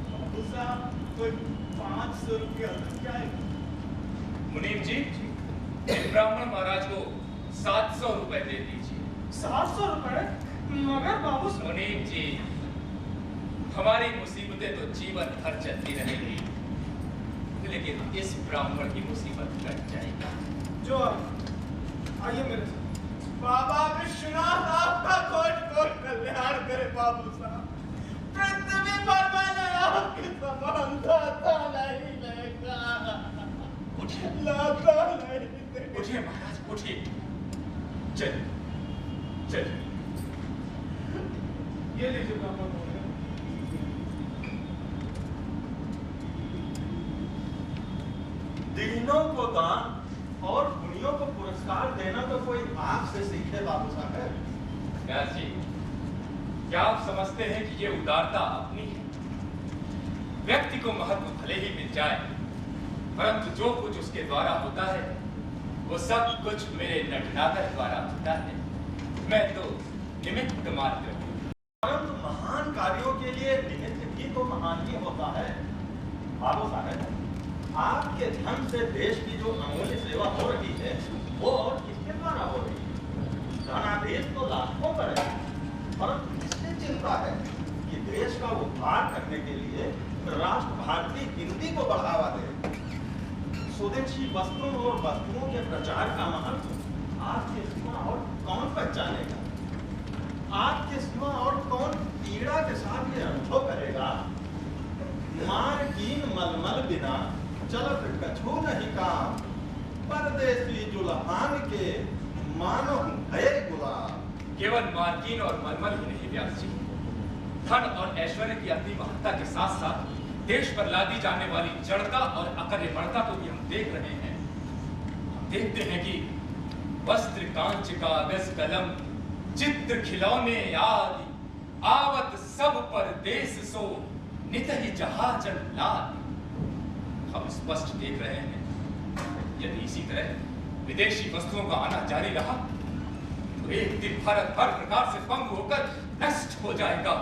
बाबू साहब, कोई 500 रुपया लग जाएगा। मुनीम जी, इन ब्राह्मण महाराज को 700 रुपए दे दीजिए। 700 रुपए? मगर बाबू साहब। मुनीम जी, हमारी मुसीबतें तो जीवन भर चलती रहेगी, लेकिन इस ब्राह्मण की मुसीबत कट जाएगी। जो आइए मेरे साथ। बाबा विश्वनाथ आपका कोट कोट कल्याण करे बाबू साहब। पृथ्वी पर मैंने आपके समान दाता नहीं देखा। उठिए, लाता नहीं देखा। उठिए महाराज, उठिए। चलिए चलिए। ये लीजिए ब्राह्मण महोदय। दीनों को दान और पुण्यों को पुरस्कार देना तो कोई आपसे सीखे बाबू साहब। व्यास जी, क्या आप समझते हैं कि ये उदारता अपनी है? व्यक्ति को महत्व भले ही मिल जाए, परंतु जो कुछ उसके द्वारा होता है वो सब कुछ मेरे नटनागर द्वारा होता है। मैं तो निमित्त मात्र हूँ। परंतु महान कार्यों के लिए निमित्त भी तो महान ही होता है। बाबू साहब, आपके धन से देश की जो अमूल्य सेवा हो रही है वो और किसके द्वारा हो रही है? धनाधीश तो लाखों पर है, परंतु किसने चिंता है कि देश का उद्धार करने के लिए राष्ट्र भारतीय हिंदी को बढ़ावा दे। स्वदेशी वस्त्रों और वस्तुओं के प्रचार का महत्व आपके सिवा और कौन पहचानेगा? आपके सिवा और कौन पीड़ा के साथ ये अनुभव करेगा? मार कीन मलमल बिना चलत कछु नहीं काम, परदेसी जुल्हान के मानो है गुलाम। केवल मार्किन और मलमल ही नहीं व्यास जी, धन और ऐश्वर्य की अति महत्ता के साथ साथ देश पर लादी जाने वाली जड़ता और अकर्मण्यता को भी हम देख रहे हैं। हम देखते हैं कि वस्त्र कांच कागज कलम चित्र खिलौने आदि आवत सब पर देश सो नित ही जहाजन लाद। हम स्पष्ट देख रहे हैं, यदि इसी तरह विदेशी वस्तुओं का आना जारी रहा तो एक दिन भारत हर प्रकार से भंग होकर नष्ट हो जाएगा।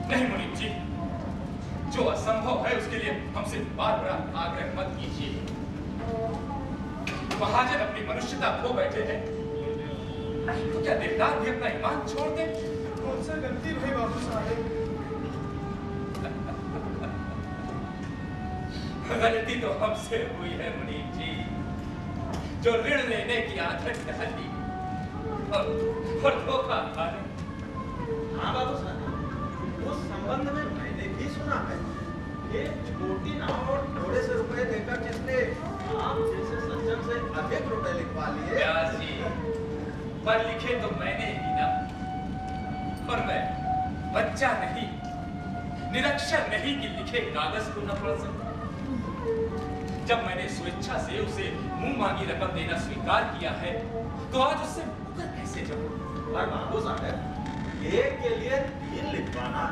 नहीं मुनीम जी, जो असंभव है उसके लिए हमसे बार-बार आग्रह मत कीजिए। महाजन अपनी मनुष्यता खो बैठे हैं, तो क्या देवदार भी अपना ईमान छोड़ दे? कौन सा गलती भाई बाबू साहब? गलती तो हमसे हुई है मुनीम जी, जो ऋण लेने की आदत डाली और धोखा खा ले। हाँ बाबू साहब, उस संबंध में मैंने भी सुना है कि छोटी नाव और थोड़े से रुपए देकर जिसने आप जैसे सज्जन से अधिक रुपए लिखवा लिए। व्यास जी, पर लिखे तो मैंने ही ना, और मैं बच्चा नहीं, निरक्षर नहीं कि लिखे कागज को न पढ़ सकता। जब मैंने स्वेच्छा से उसे मुंह मांगी रकम देना स्वीकार किया है, तो आज उससे मुकर कैसे जाऊं? पर बाबू साहब, एक के लिए 3 लिखवाना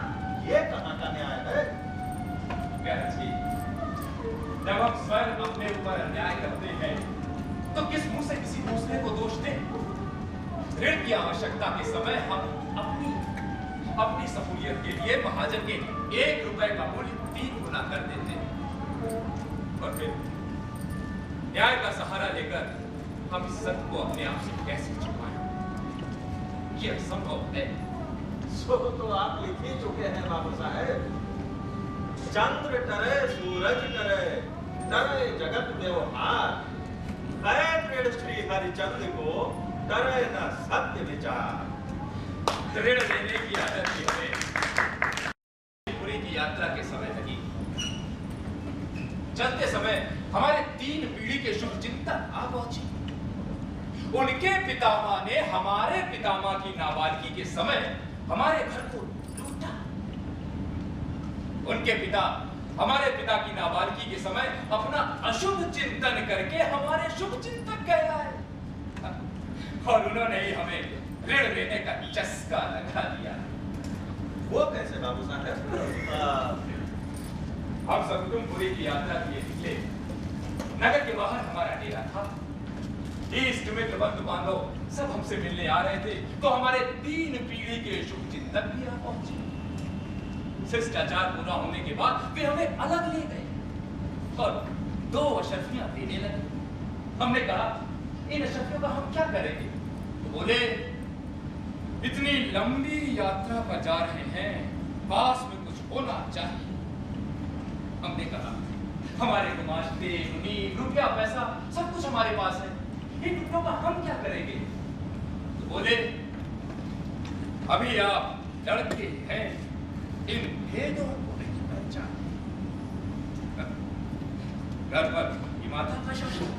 ये कहाँ का न्याय है? व्यास जी, जब हम स्वयं अपने ऊपर अन्याय करते हैं, तो किस मुंह से किसी दूसरे को दोष दें? ऋण की आवश्यकता के समय हम अपनी सहूलियत के लिए महाजन के 1 रुपए का मूल्य 3 गुना कर देते हैं, और फिर न्याय का सहारा लेकर हम इस सत्य को अपने आप से कैसे छुपाएं? ये असंभव है। सो तो आप लिख ही चुके हैं बाबू साहब। चंद्र टरे सूरज टरे, टरे जगत व्यवहार, है दृढ़ श्री हरिचंद्र को टरे न सत्य विचार। ऋण लेने की आदत ही हमें पूरी की यात्रा के समय लगी। चलते समय हमारे 3 पीढ़ी के शुभ चिंतक आ पहुंचे। उनके पितामह ने हमारे पितामह की नाबालगी के समय हमारे घर को लूटा। उनके पिता हमारे पिता की नाबालगी के समय अपना अशुभ चिंतन करके हमारे शुभ चिंतक कहलाए, और उन्होंने ही हमें ऋण लेने का चस्का लगा दिया। वो कैसे बाबू साहब? हम सकुटुंबपुरी की यात्रा के लिए निकले। नगर के बाहर हमारा डेरा था। इष्ट मित्र बंधु बांधव सब हमसे मिलने आ रहे थे, तो हमारे 3 पीढ़ी के शुभ चिंतक भी आ पहुंचे। शिष्टाचार पूरा होने के बाद वे हमें अलग ले गए और 2 अशर्फियां देने लगे। हमने कहा इन अशरफियों का हम क्या करेंगे? तो बोले इतनी लंबी यात्रा पर जा रहे हैं, पास में कुछ होना चाहिए। हमने कहा हमारे गुमाश्ते, मुनीम, रुपया पैसा सब कुछ हमारे पास है, इन टुकड़ों का हम क्या करेंगे? तो बोले अभी आप लड़के हैं, इन भेदों को नहीं पहचान। घर पर की माता का शासन,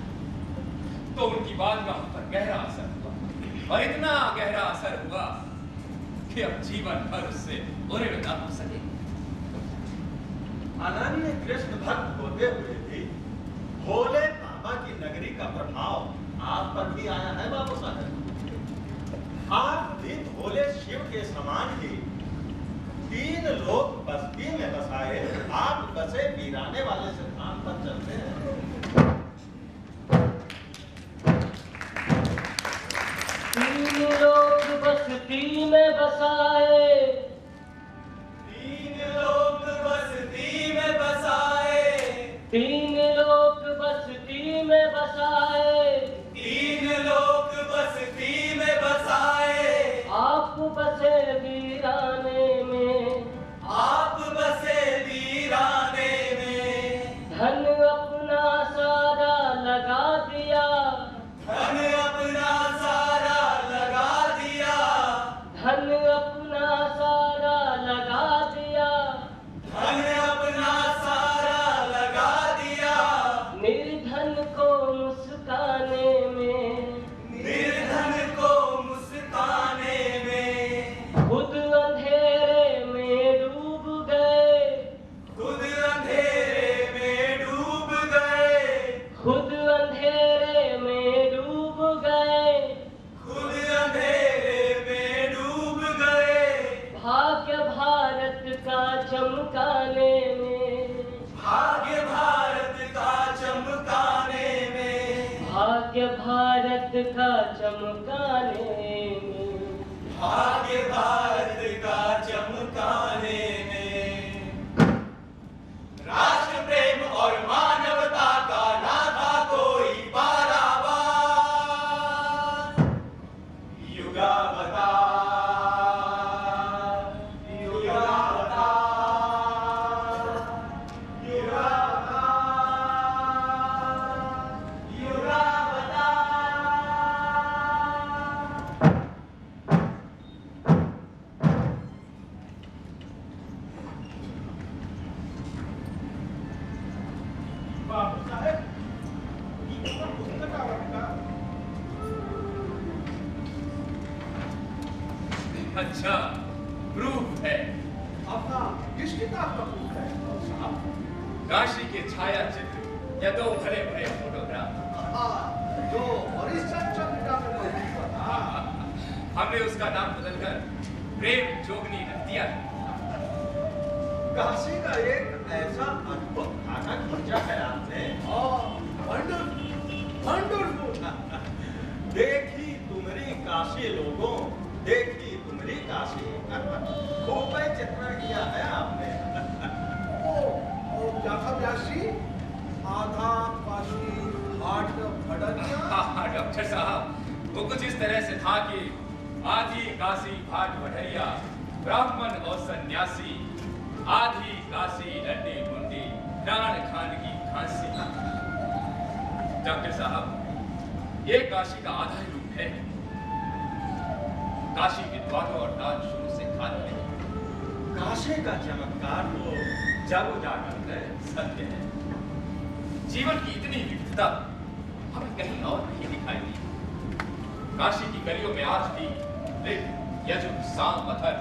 तो उनकी बात का हम पर गहरा असर हुआ, और इतना गहरा असर हुआ कि अब जीवन भर उससे बुरे न हो सके। अनन्य कृष्ण भक्त होते हुए भी भोले बाबा की नगरी का प्रभाव आप पर भी आया है बाबू साहब। आप भी भोले शिव के समान ही 3 लोग बस्ती में बसाए, आप बसे वीराने वाले सिद्धांत पर चलते हैं। 3 लोग बस्ती में बसाए, 3 लोग बस्ती में बसाए, 3 लोग बस्ती में बसाए, 3 लोग बस्ती में बसाए। आप बसे वीराने में, आप बसे वीराने में, धन अपना सारा लगा दिया, धन अपना सारा लगा दिया, धन अपना सारा लगा दिया, धन अपना सारा लगा दिया। निर्धन को मुस्काने में, निर्धन को मुस्काने में, खुद अंधेरे में डूब गए, खुद अंधेरे में डूब गए, खुद अंधेरे में डूब गए, खुद अंधेरे में डूब गए। भाग्य भारत का चमकाने में, भाग्य भारत का चमकाने में, भाग्य भारत का चमकाने में, भाग्य भारत का चमकाने में। राष्ट्र प्रेम और मानवता का ना था कोई पारावार। युगावतार, युगावतार, युगावतार, युगावतार। बाबू साहेब, ये पुस्तक आवडता? अच्छा, प्रूफ है। आपका किस किताब का बुक है साहब? काशी के छाया चित्र या 2 भरे भरे फोटोग्राफ। जो हरिश्चंद्र चंद्र में मौजूद था। हमने उसका नाम बदलकर प्रेम जोगनी रख दिया। काशी का एक ऐसा अद्भुत खाना खींचा है आपने। वंडरफुल। देखी तुमरी काशी लोगों, देखी तुमरी काशी। खूब चित्रण किया है आपने। क्या था व्यास जी? आधा काशी घाट भड़किया। हाँ, डॉक्टर साहब, वो कुछ इस तरह से था कि आधी काशी भाट बढ़ैया, ब्राह्मण और सन्यासी, आधी काशी लड्डी मुंडी, प्राण खान की खांसी। डॉक्टर साहब, ये काशी का आधा ही रूप है। काशी विद्वानों और दान शुरू से खाते हैं। काशी का चमत्कार तो जब उजागर है। सत्य है, जीवन की इतनी विविधता हमें कहीं और नहीं दिखाई दी। काशी की गलियों में आज भी ऋग, यजुर, साम, अथर्व,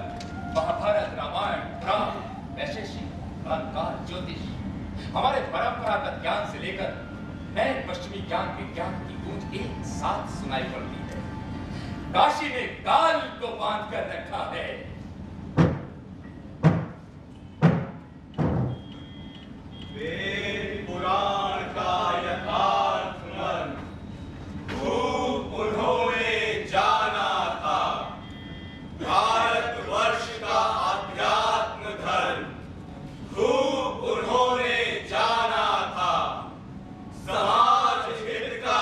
महाभारत, रामायण, राम, वैशेषिक, अलंकार, ज्योतिष, हमारे परंपरागत ज्ञान से लेकर नए पश्चिमी ज्ञान विज्ञान की गूंज एक साथ सुनाई पड़ती है। काशी ने काल को बांध कर रखा है। वेद पुराण का यथार्थ मन खूब उन्होंने जाना था। भारतवर्ष का अध्यात्म धर्म खूब उन्होंने जाना था। समाज हित का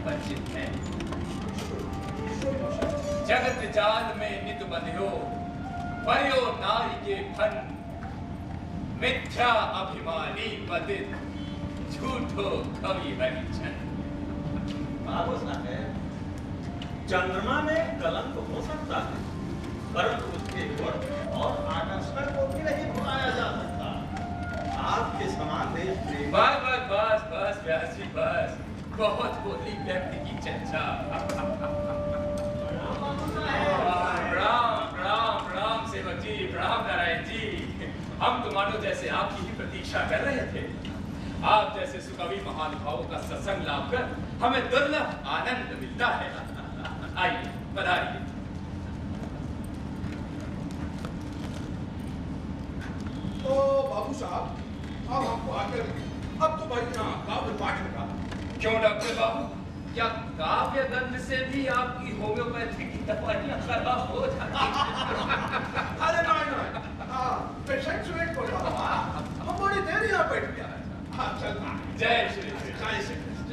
परिचित हैं। जगत जाल में नित बंध्यो पर्यो नारी के फन, मिथ्या अभिमानी पतित झूठो कवि हरिचन। बाबू साहब, चंद्रमा में कलंक हो सकता है, परंतु उसके गुण और आकर्षण को भी नहीं भुलाया जा सकता। आपके समान देश प्रेमी। बस बस बस बस व्यास जी बस, बहुत बोली व्यक्ति की चर्चा। राम राम राम सेवक जी, राम नारायण जी। हम तो मानो जैसे आपकी ही प्रतीक्षा कर रहे थे। आप जैसे सुकवि महानुभावों का सत्संग लाभ कर हमें दुर्लभ आनंद मिलता है। आइए पधारिए। तो बाबू साहब, अब आपको आकर अब तो भाई यहाँ काव्य पाठ लगा। क्यों डॉक्टर बाबू, क्या काव्य गंध से भी आपकी होम्योपैथी की दवाइयां खराब हो जाती हैं? अरे नहीं, हाँ, पेशेंट से वेट कर रहा हूँ। हम बड़ी देर यहाँ बैठ गया है। हाँ, चलना है। जय श्री कृष्ण। जय श्री कृष्ण।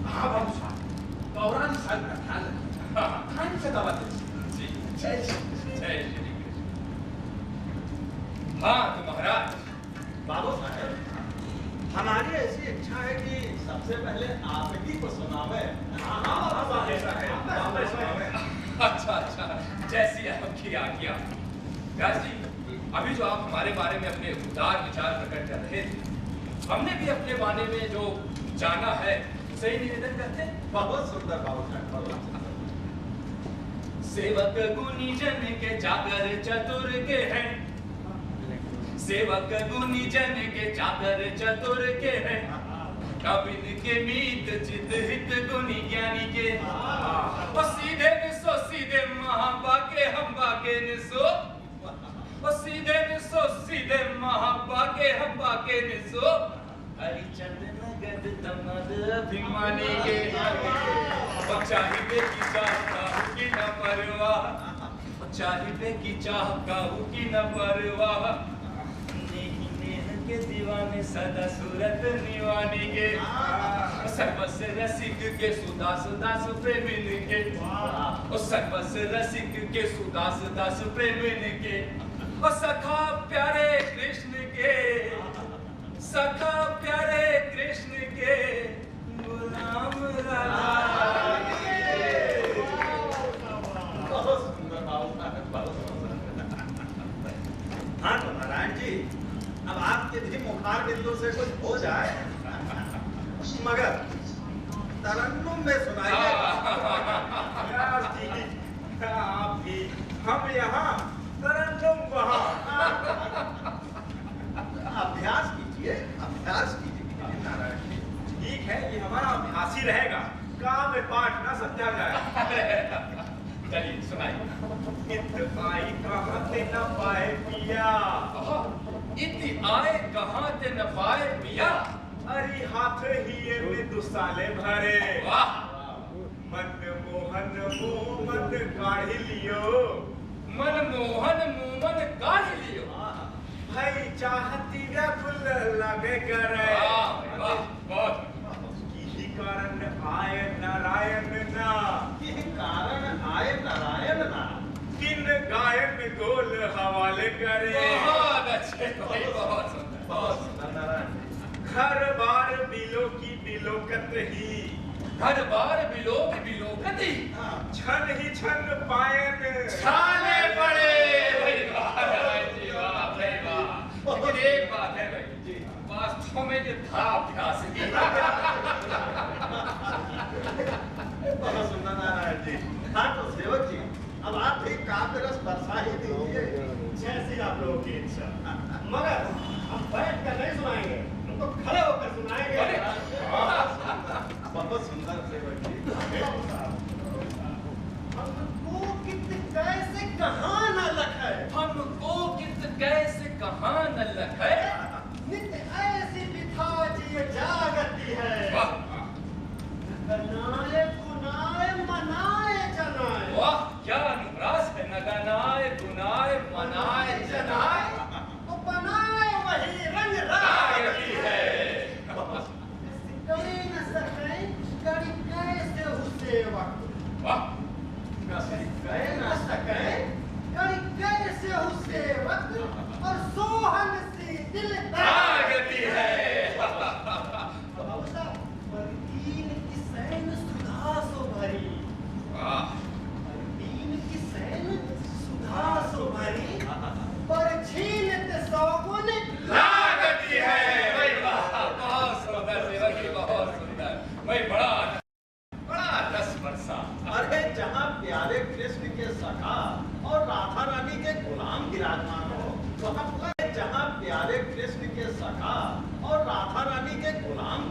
हाँ बाबू साहब, पौराणिक साल का ख्याल रखिए। टाइम से दवा दीजिए। जी जय श्री कृष्ण। जय श्री कृष्ण। हाँ तो महाराज। बाबू साहब, हमारी ऐसी इच्छा है कि सबसे पहले आप ही को सुनावे। अच्छा अच्छा, जैसी आपकी आज्ञा। व्यास जी, अभी जो आप हमारे बारे में अपने उदार विचार प्रकट कर रहे थे, हमने भी अपने बारे में जो जाना है उसे ही निवेदन करते हैं। बहुत सुंदर बाबू साहब, बहुत सुंदर। सेवक गुनी जन के चाकर चतुर के हैं, सेवक गुनी जन के चाकर चतुर के हैं, कबिन के मीत चित हित गुनी ज्ञानी के, और सीधे निसो सीधे महाबाके हम बाके निसो, और सीधे निसो सीधे महाबाके हम बाके निसो, हरिचंद नगद तमद अभिमानी के, और चाहिए की चाहता की न परवाह, चाहिए की चाहता की न परवाह, के दीवाने सदा सूरत निवानी के, सर्वस रसिक के सुदास दास प्रेमिन के, और सर्वस रसिक के सुदास दास प्रेमिन के, और सखा प्यारे कृष्ण के, सखा प्यारे कृष्ण के गुलाम राधा के। बहुत सुंदर बाबू साहब, बहुत सुंदर। हाँ तो नारायण जी, अब आपके भी मुखार बिंदु से कुछ हो जाए, मगर तरन्नुम में सुनाइए। आप भी, हम यहाँ, तरन्नुम वहाँ। अभ्यास कीजिए, अभ्यास कीजिए नारायण जी। ठीक है, ये हमारा अभ्यास ही रहेगा, काव्य पाठ न समझा जाए। चलिए सुनाइए। इत आई कहाँ से न पाए पिया, इति आए कहाँ ते न पाए पिया, अरे हाथ ही में दुसाले भरे, वाह, मन मोहन मुँह मन काढ़ी लियो, मन मोहन मुमन काढ़ लियो, भाई चाहती रखुल लगे करे, वाह बहुत, यही कारण आए नारायण ना, यही कारण आए नारायण ना, किन गायन में गोल हवाले करे, बहुत अच्छे भाई, बहुत सुंदर, बहुत सुंदर नारायण जी। घर बार बिलो की बिलोकत ही, घर बार बिलोक बिलोकती, छन ही छन पायन छाने पड़े। भाई वाह नारायण जी, वाह भाई वाह। लेकिन एक बात है भाई जी, वास्तव में ये था अभ्यास ही। बहुत सुंदर नारायण जी। हाँ तो सेवक जी, अब आप भी काव्य रस बरसा ही दीजिए। जैसी आप लोगों की इच्छा, मगर हम बैठ कर नहीं सुनाएंगे, हम तो खड़े होकर सुनाएंगे। बहुत सुंदर सेवक जी। हमको कित कैसे कहाँ न लखे, हमको कित कैसे कहाँ न लखे, नित ऐसी विधा जिय जागती है,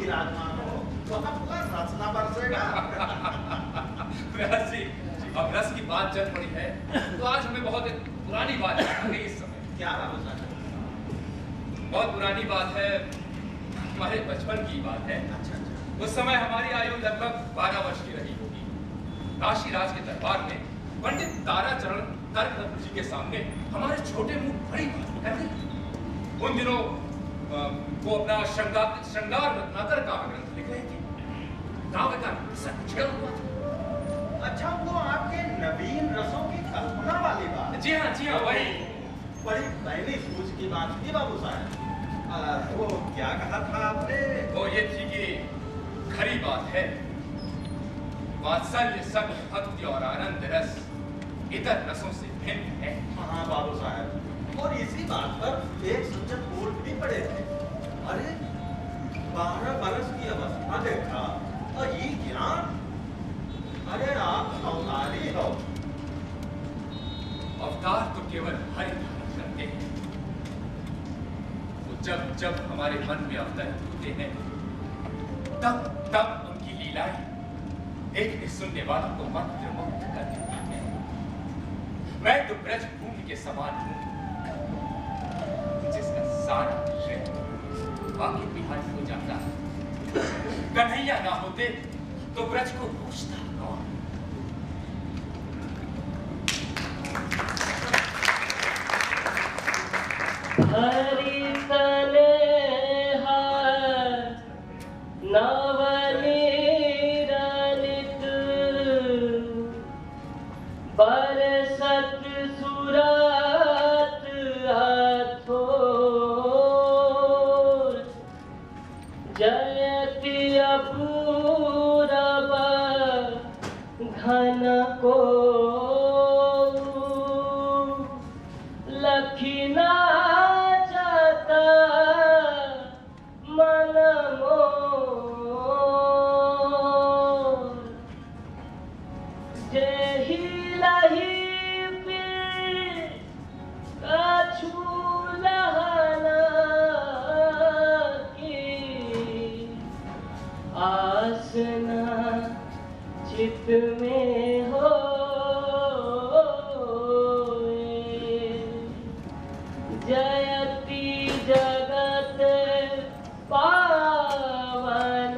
विराजमान हो तो आपका रचना बरसेगा। व्यास जी, अब रस की बात चल पड़ी है तो आज हमें बहुत एक पुरानी बात याद आ गई इस समय। क्या बाबू साहब? बहुत पुरानी बात है, हमारे बचपन की बात है। अच्छा अच्छा। उस समय हमारी आयु लगभग 12 वर्ष की रही होगी। काशी राज के दरबार में पंडित ताराचरण तर्करत्न जी के सामने हमारे छोटे मुंह बड़ी बात कर रही। उन दिनों वो अपना श्रृंगार रत्नाकर का ग्रंथ लिख रहे थे। गाँव का सब छिड़ा हुआ था। अच्छा, वो आपके नवीन रसों की कल्पना वाली बात? जी हाँ वही। बड़ी पहली सोच की बात थी बाबू साहब। वो क्या कहा था आपने? वो ये थी कि खरी बात है, वात्सल्य सब भक्ति और आनंद रस इतर रसों से भिन्न है। हाँ बाबू साहब, और इसी बात पर एक सज्जन बोल भी पड़े थे। अरे 12 बरस की अवस्था देखा और ये ज्ञान, अरे आप अवतारी हो। अवतार तो केवल हरि धारण करते हैं। वो जब जब हमारे मन में अवतरित होते हैं तब तब उनकी लीलाएं देखने सुनने वालों को मंत्रमुग्ध कर देती हैं। मैं तो ब्रज भूमि के समान हूँ जिसका सारा श्रेय बाकी बिहारी हो जाता है। कन्हैया ना होते तो ब्रज को पूछता कौन? हरि तनेहा नवनीरनित बरसत सुरत अथोर जयति अपूरब घन को लखिना मन मोर जेहि लही फिर कछु लहना की आसना चित में हो जयति जगत पावन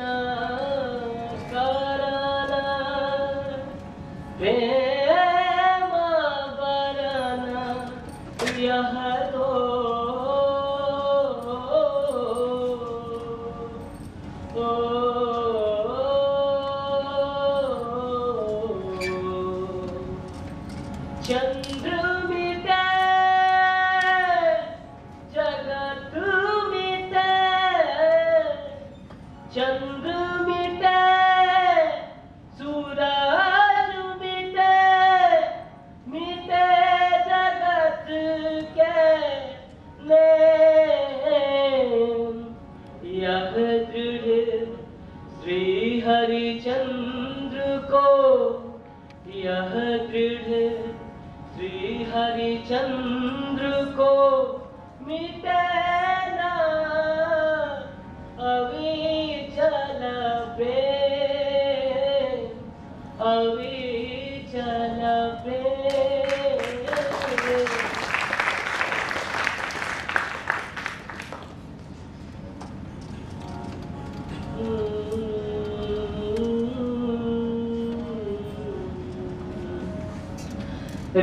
करन प्रेम बरन यह दो चंद्र मिटे जगत मिटे चंद्र मिटे सूरज मिटे मिटे जगत के नेम यह दृढ़ श्री हरिचंद्र को यह दृढ़ श्री हरिचंद्र को मिटे ना अविचल प्रेम अविचल प्रेम।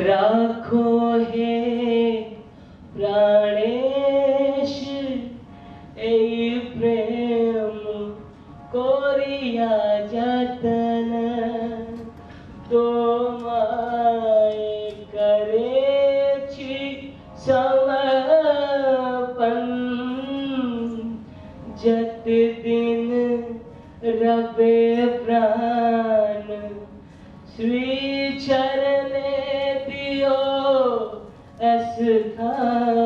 राखो हे प्राणेश ए प्रेम कोरिया जतन तो माय करे छी समर्पण जत दिन रबे प्राण श्री चरणे दियो स्थान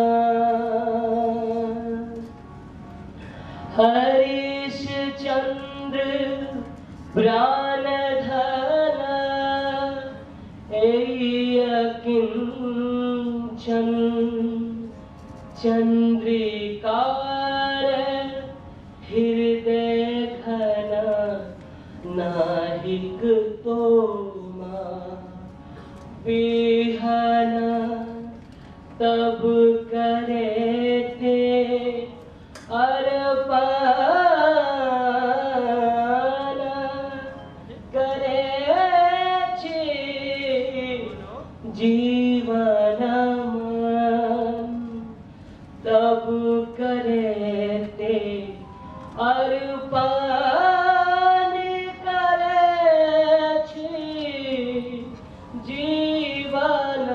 हरीश चंद्र प्राण धन किंचन चंद्रिकार हृदय नाहिक तो माँ बिहना तब करे थे अर्पणा करे छे जीवन मन तब करे ते अर्पण करे छे जीवन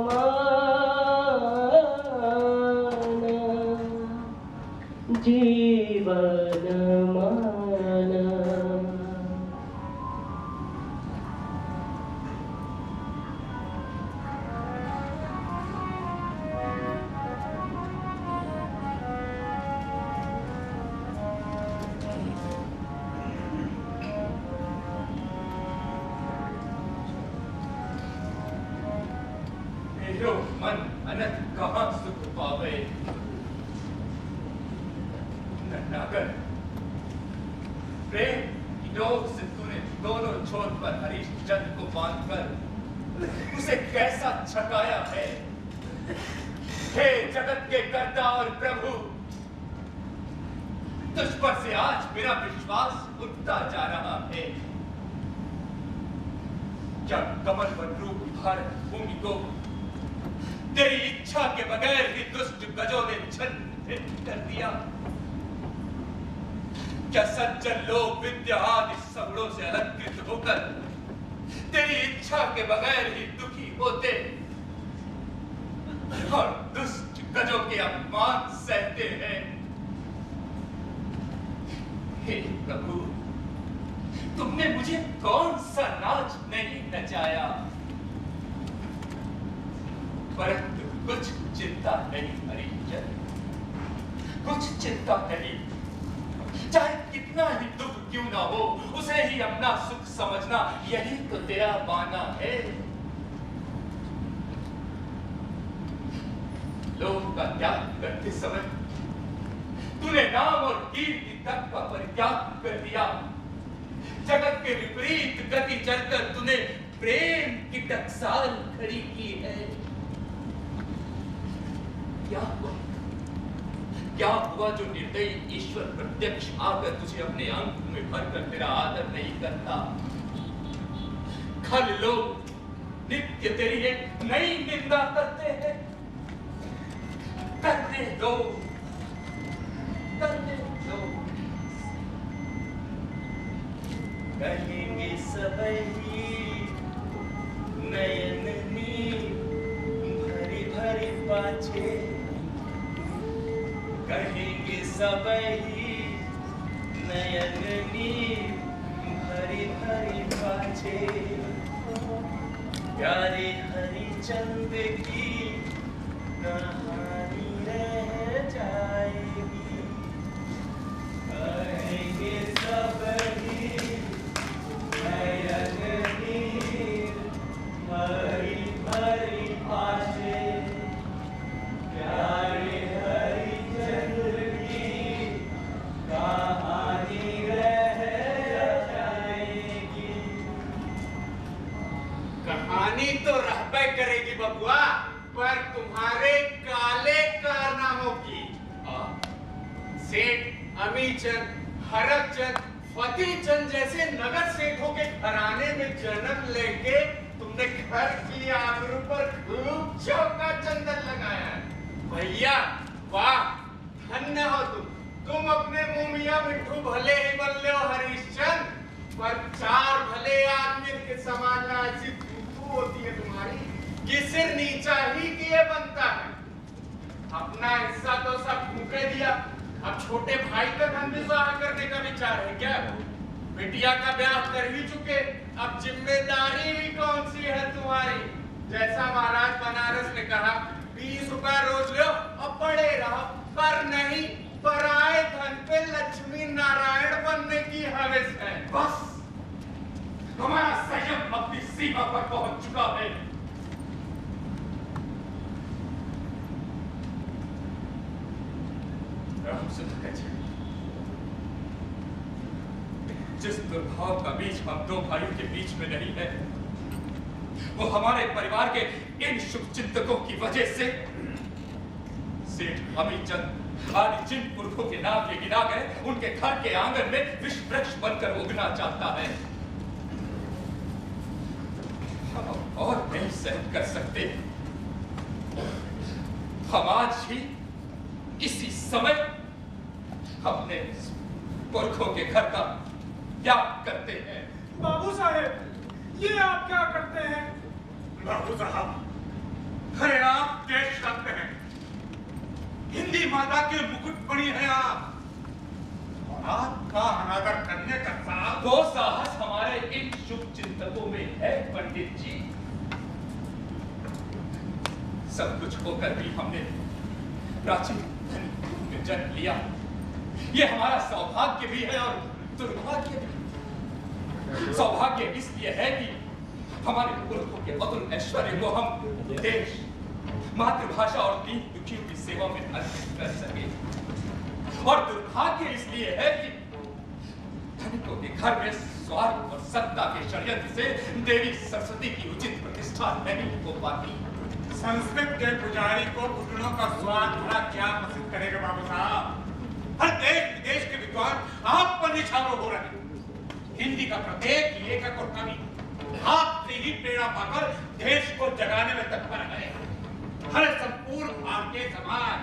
मन जीवन मन। मेरो मन अनंत कहाँ सुख पावे। नागर प्रेम की डोर से तूने दोनों छोर पर हरिश्चंद्र को बांधकर उसे कैसा छकाया है। हे जगत के कर्ता और प्रभु, तुझ पर से आज मेरा विश्वास उठता जा रहा है। क्या कमल पर रूप भारत भूमि को तेरी इच्छा के बगैर ही दुष्ट गजों ने छन्न कर दिया। क्या सज्जन लोग विद्या आदि सगुणों से अलंकृत होकर तेरी इच्छा के बगैर ही दुखी होते और दुष्ट गजों के अपमान सहते हैं। हे प्रभु, तुमने मुझे कौन सा नाच नहीं नचाया, परंतु कुछ चिंता नहीं हरिचंद्र, कुछ चिंता नहीं। चाहे कितना ही दुख क्यों ना हो, उसे ही अपना सुख समझना, यही तो तेरा बाना है। लोक का त्याग करते समय तूने नाम और कीर्ति तक का परित्याग कर दिया। जगत के विपरीत गति चलकर तूने प्रेम की टकसाल खड़ी की है। क्या हुआ जो निर्दयी ईश्वर प्रत्यक्ष आकर तुझे अपने अंक में भरकर तेरा आदर नहीं करता। खल लोग नित्य तेरी एक नई निंदा करते हैं। करने दो, करने दो। कहेंगे सबही नयन नीर भरी भरी पाछे, कहेंगे सबही नयन नीर भरी भरी पाछे। प्यारे हरिचंद की कहानी रह जाएगी। कहेंगे सबही नयन नीर भरी भरी पाछे। प्यारे हरिचंद्र की कहानी रह जाएगी। कहानी तो रहबे करेगी बबुआ, पर तुम्हारे काले कारनामों की। सेठ अमीचंद, हरकचंद, फतेहचंद जैसे नगर सेठों के घराने में जन्म लेके तुमने घर की आबरू पर खूब चौका चंदन लगाया है। भैया वाह, धन्य हो तुम अपने मुंह मियां मिट्ठू भले ही बन लो हरिश्चंद, पर चार भले आदमी के संभालना ऐसी फूफू होती है तुम्हारी कि सिर नीचा ही किए बनता है। अपना हिस्सा तो सब फूके दिया, अब छोटे भाई का धन विवाह करने का विचार है क्या? बिटिया का ब्याह कर ही चुके, अब जिम्मेदारी ही कौन सी है तुम्हारी? जैसा महाराज बनारस ने कहा, 20 रुपया रोज लो और पड़े रहो, पर नहीं, पराए धन पे लक्ष्मी नारायण बनने की हवस है। बस हमारा संयम अपनी सीमा पर पहुंच चुका है। जिस दुर्भाव का बीज हम दो भाइयों के बीच में नहीं है, वो हमारे परिवार के इन शुभ चिंतकों की वजह से सेठ अमीचंद आदि जिन पुरखों के नाम ये गिना गए, उनके घर के आंगन में विष वृक्ष बनकर उगना चाहता है। हम और नहीं सहन कर सकते। हम आज ही इसी समय अपने पुरखों के घर का त्याग करते हैं। बाबू साहेब, ये आप क्या करते हैं? बाबू साहब, अरे आप देश रत्न हैं, हिंदी माता के मुकुट बनी है आप, और आपका अनादर करने का साहस, वो साहस हमारे इन शुभ चिंतकों में है पंडित जी। सब कुछ होकर भी हमने प्राचीन धर्म में जन्म लिया। ये हमारा सौभाग्य भी है और दुर्भाग्य भी। सौभाग्य इसलिए है कि हमारे पुरखों के अतुल ऐश्वर्य को हम देश, मातृभाषा और दीन दुखियों की सेवा में अर्पित कर सके, और दुर्भाग्य इसलिए है कि धनिकों के घर में स्वार्थ और सत्ता के षड्यंत्र से देवी सरस्वती की उचित प्रतिष्ठा नहीं हो पाती। संस्कृत के पुजारी को घुटनों का स्वाद भरा क्या पसंद करेगा बाबू साहब? हर देश विदेश के विद्वान आप पर निछावर हो रहे हैं। हिंदी का प्रत्येक लेखक और कवि आपसे ही प्रेरणा पाकर देश को जगाने में तत्पर है। हर संपूर्ण भारतीय समाज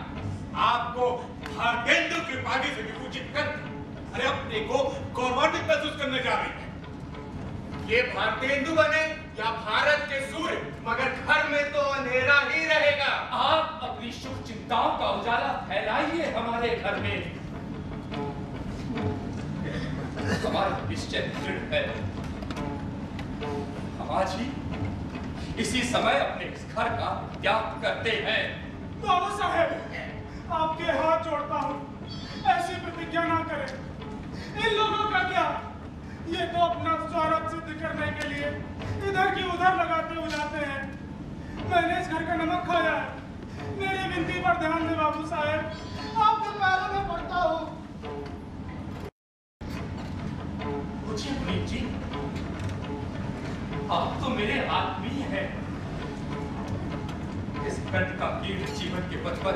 आपको भारतेंदु की उपाधि से विभूषित कर अरे अपने को गौरवान्वित महसूस करने जा रही है। ये भारतेंदु बने या भारत के सूर्य, मगर घर में तो अंधेरा ही रहेगा। आप अपनी शुभ चिंताओं का उजाला फैलाइए हमारे घर में। हमारा निश्चय दृढ़ है। हम आज ही इसी समय अपने इस घर का त्याग करते हैं। बाबू साहेब, आपके हाथ जोड़ता हूँ, ऐसी प्रतिज्ञा ना करें। इन लोगों का क्या? ये तो अपना स्वार्थ सिद्ध करने के लिए इधर की उधर लगाते हो जाते हैं। मैंने इस घर का नमक खाया है। मेरी विनती पर ध्यान दें बाबू साहेब, आपके पैरों में पड़ता हूँ। जी, आप तो मेरे आत्मीय हैं। इस कंठ का कीट जीवन के पथ पर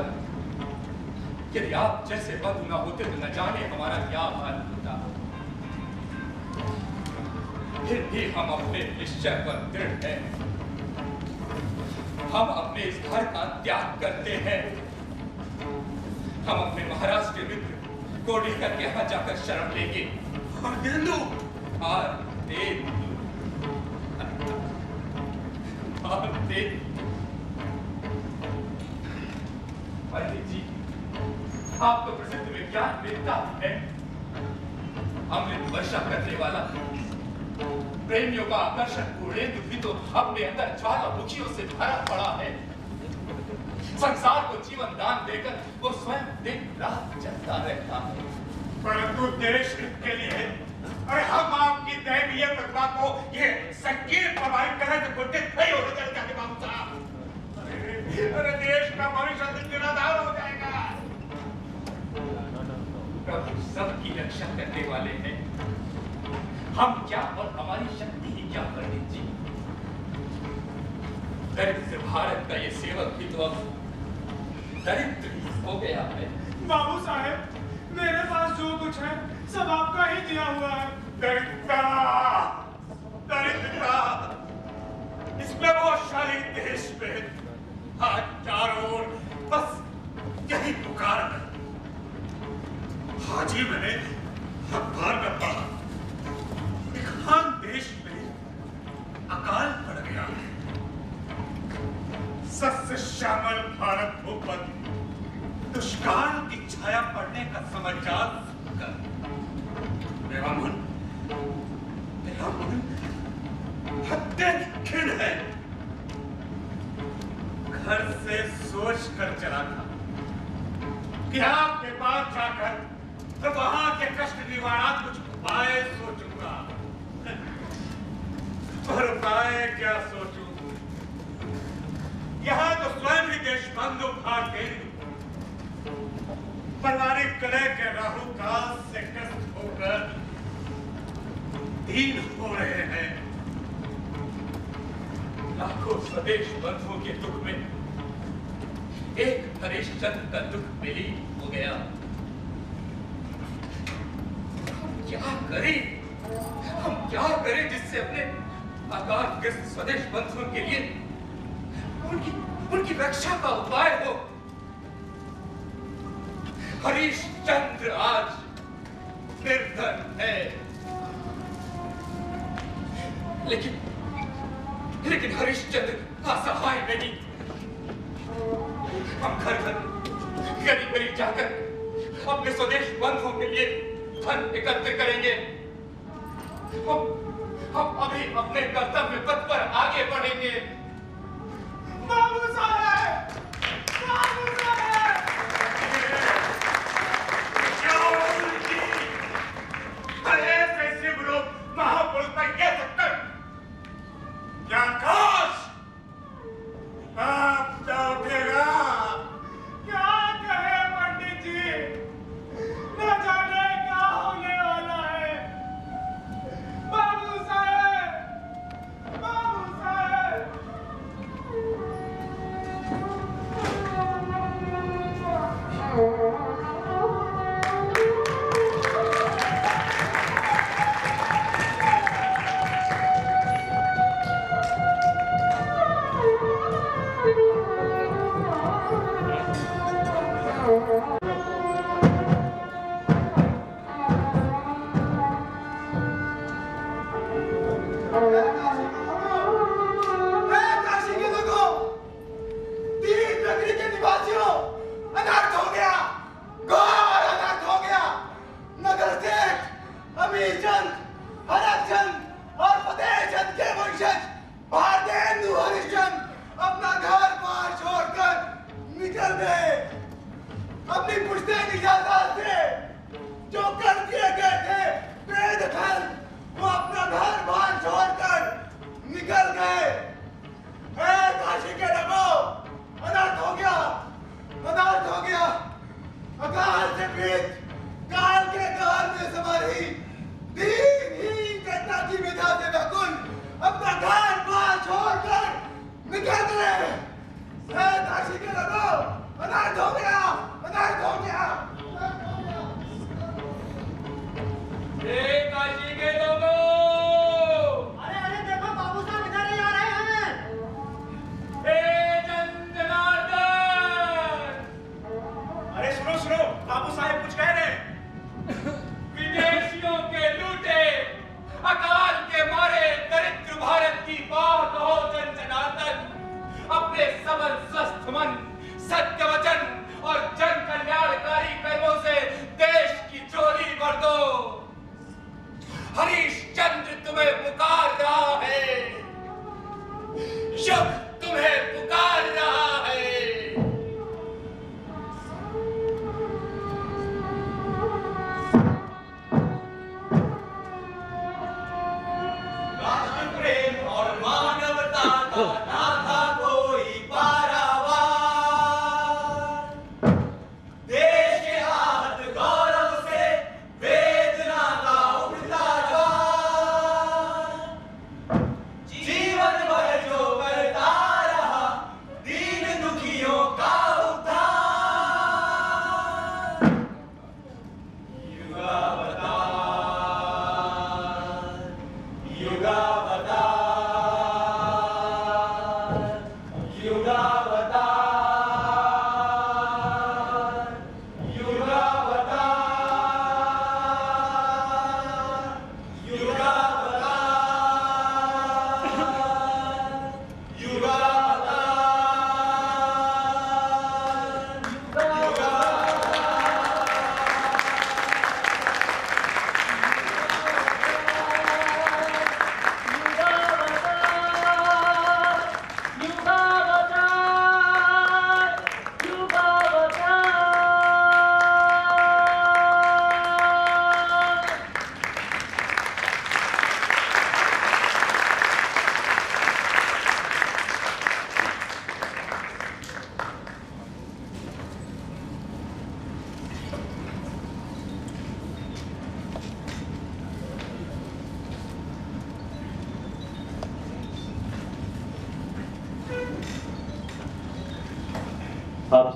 यदि आप जैसे बंधु न होते तो न जाने हमारा क्या हाल होता। फिर भी हम अपने निश्चय पर दृढ़ हैं। हम अपने इस घर का त्याग करते हैं। हम अपने महाराज के मित्र कोडिकर के यहाँ जाकर शरण लेंगे। और बिंदु पंडित जी, आप तो प्रसिद्ध विज्ञान वेत्ता हैं। अमृत वर्षा करने वाला प्रेमियों का आकर्षण पूर्णेंदु भी तो अपने अंदर ज्वालामुखियों से भरा पड़ा है। संसार को जीवन दान देकर वो स्वयं दिन रात जलता रहता है। परंतु देश के लिए अरे हम आपकी दैवीय प्रतिभा को ये संकीर्ण प्रभावित करने से कुंठित नहीं होने चले जाते बाबू साहब। अरे देश का भविष्य निराधार हो जाएगा। प्रभु सबकी रक्षा करने वाले हैं। हम क्या और हमारी शक्ति ही क्या पंडित जी। दरिद्र भारत का ये सेवक भी तो अब दरिद्र ही हो गया है। बाबू साहेब, मेरे पास जो कुछ है सब आपका ही दिया हुआ है। दरिद्रता इसमें बहुत सारी देश में आज चारों ओर बस यही पुकार है। आज ही मैंने अखबार में पढ़ा, खान देश में अकाल पड़ गया है। सस्य श्यामल भारत भूपत दुष्काल की छाया पड़ने का समाचार सुनकर मेरा मन अत्यंत खिन्न है। घर से सोच कर चला था कि आपके पास जाकर तो वहां के कष्ट निवारणात्मक कुछ उपाय सोचूंगा, पर उपाय क्या सोचूं? यहाँ तो स्वयं ही देशबंधु भारतेंदु पारिवारिक कलह के राहु काल से ग्रस्त होकर दीन हो रहे हैं। लाखों स्वदेश बंधुओं के दुख में एक हरिश्चंद्र का दुख विलीन हो गया। हम क्या करें जिससे अपने आघातग्रस्त स्वदेश बंधुओं के लिए उनकी रक्षा का उपाय हो। हरिश्चंद्र आज निर्धन है, लेकिन हरिश्चंद्र असहाय नहीं। हम घर घर गरीब जाकर अपने स्वदेश बंधुओं के लिए धन एकत्र करेंगे। हम अभी अपने कर्तव्य पथ पर आगे बढ़ेंगे। बाबू साहब! बाबू साहब! ऐसे शिवरूप महापुरुष में कह सकते क्या काश आप जाओगेगा। क्या कहे पंडित जी, न जाने क्या होने वाला है। बाबू साहब! बाबू साहब! काशी के लोगों, तीन नगरी के निवासियों, अनर्थ हो गया, घोर अनर्थ हो गया। नगर सेठ, अमीरचंद, हरचंद और फतेहचंद के वंशज भारतेंदु हरिश्चंद्र अपना घर बार छोड़कर निकल गए। अपनी पुश्तैनी जायदाद से जो कर दिए गए थे बेदखल, वो अपना घर बार छोड़कर निकल गए। काशी के लोगों, अनर्थ हो गया, अनर्थ हो गया। अकाल से पीत काल के काल में समारी दीनहीन जनता की विधा से व्याकुल अपना घर बार छोड़कर निकल गए। काशी के लोगों, अनर्थ हो गया, अनर्थ हो गया। काशी के लोगों, अरे देखो बाबू साहब इधर ही आ रहे हैं। अरे सुनो, बाबू साहेब कुछ कह रहे हैं। विदेशियों के लूटे अकाल के मारे दरिद्र भारत की बात हो जनार्दन। अपने सबल स्वस्थ मन, सत्य वचन और जन कल्याणकारी कर्मों से देश की चोरी भर दो। हरिश्चंद्र तुम्हें पुकार रहा है, युग तुम्हें पुकार रहा है। राष्ट्र प्रेम और मानवता का ना था कोई पारावार। देश के आहत गौरव से वेदना का उठता ज्वार।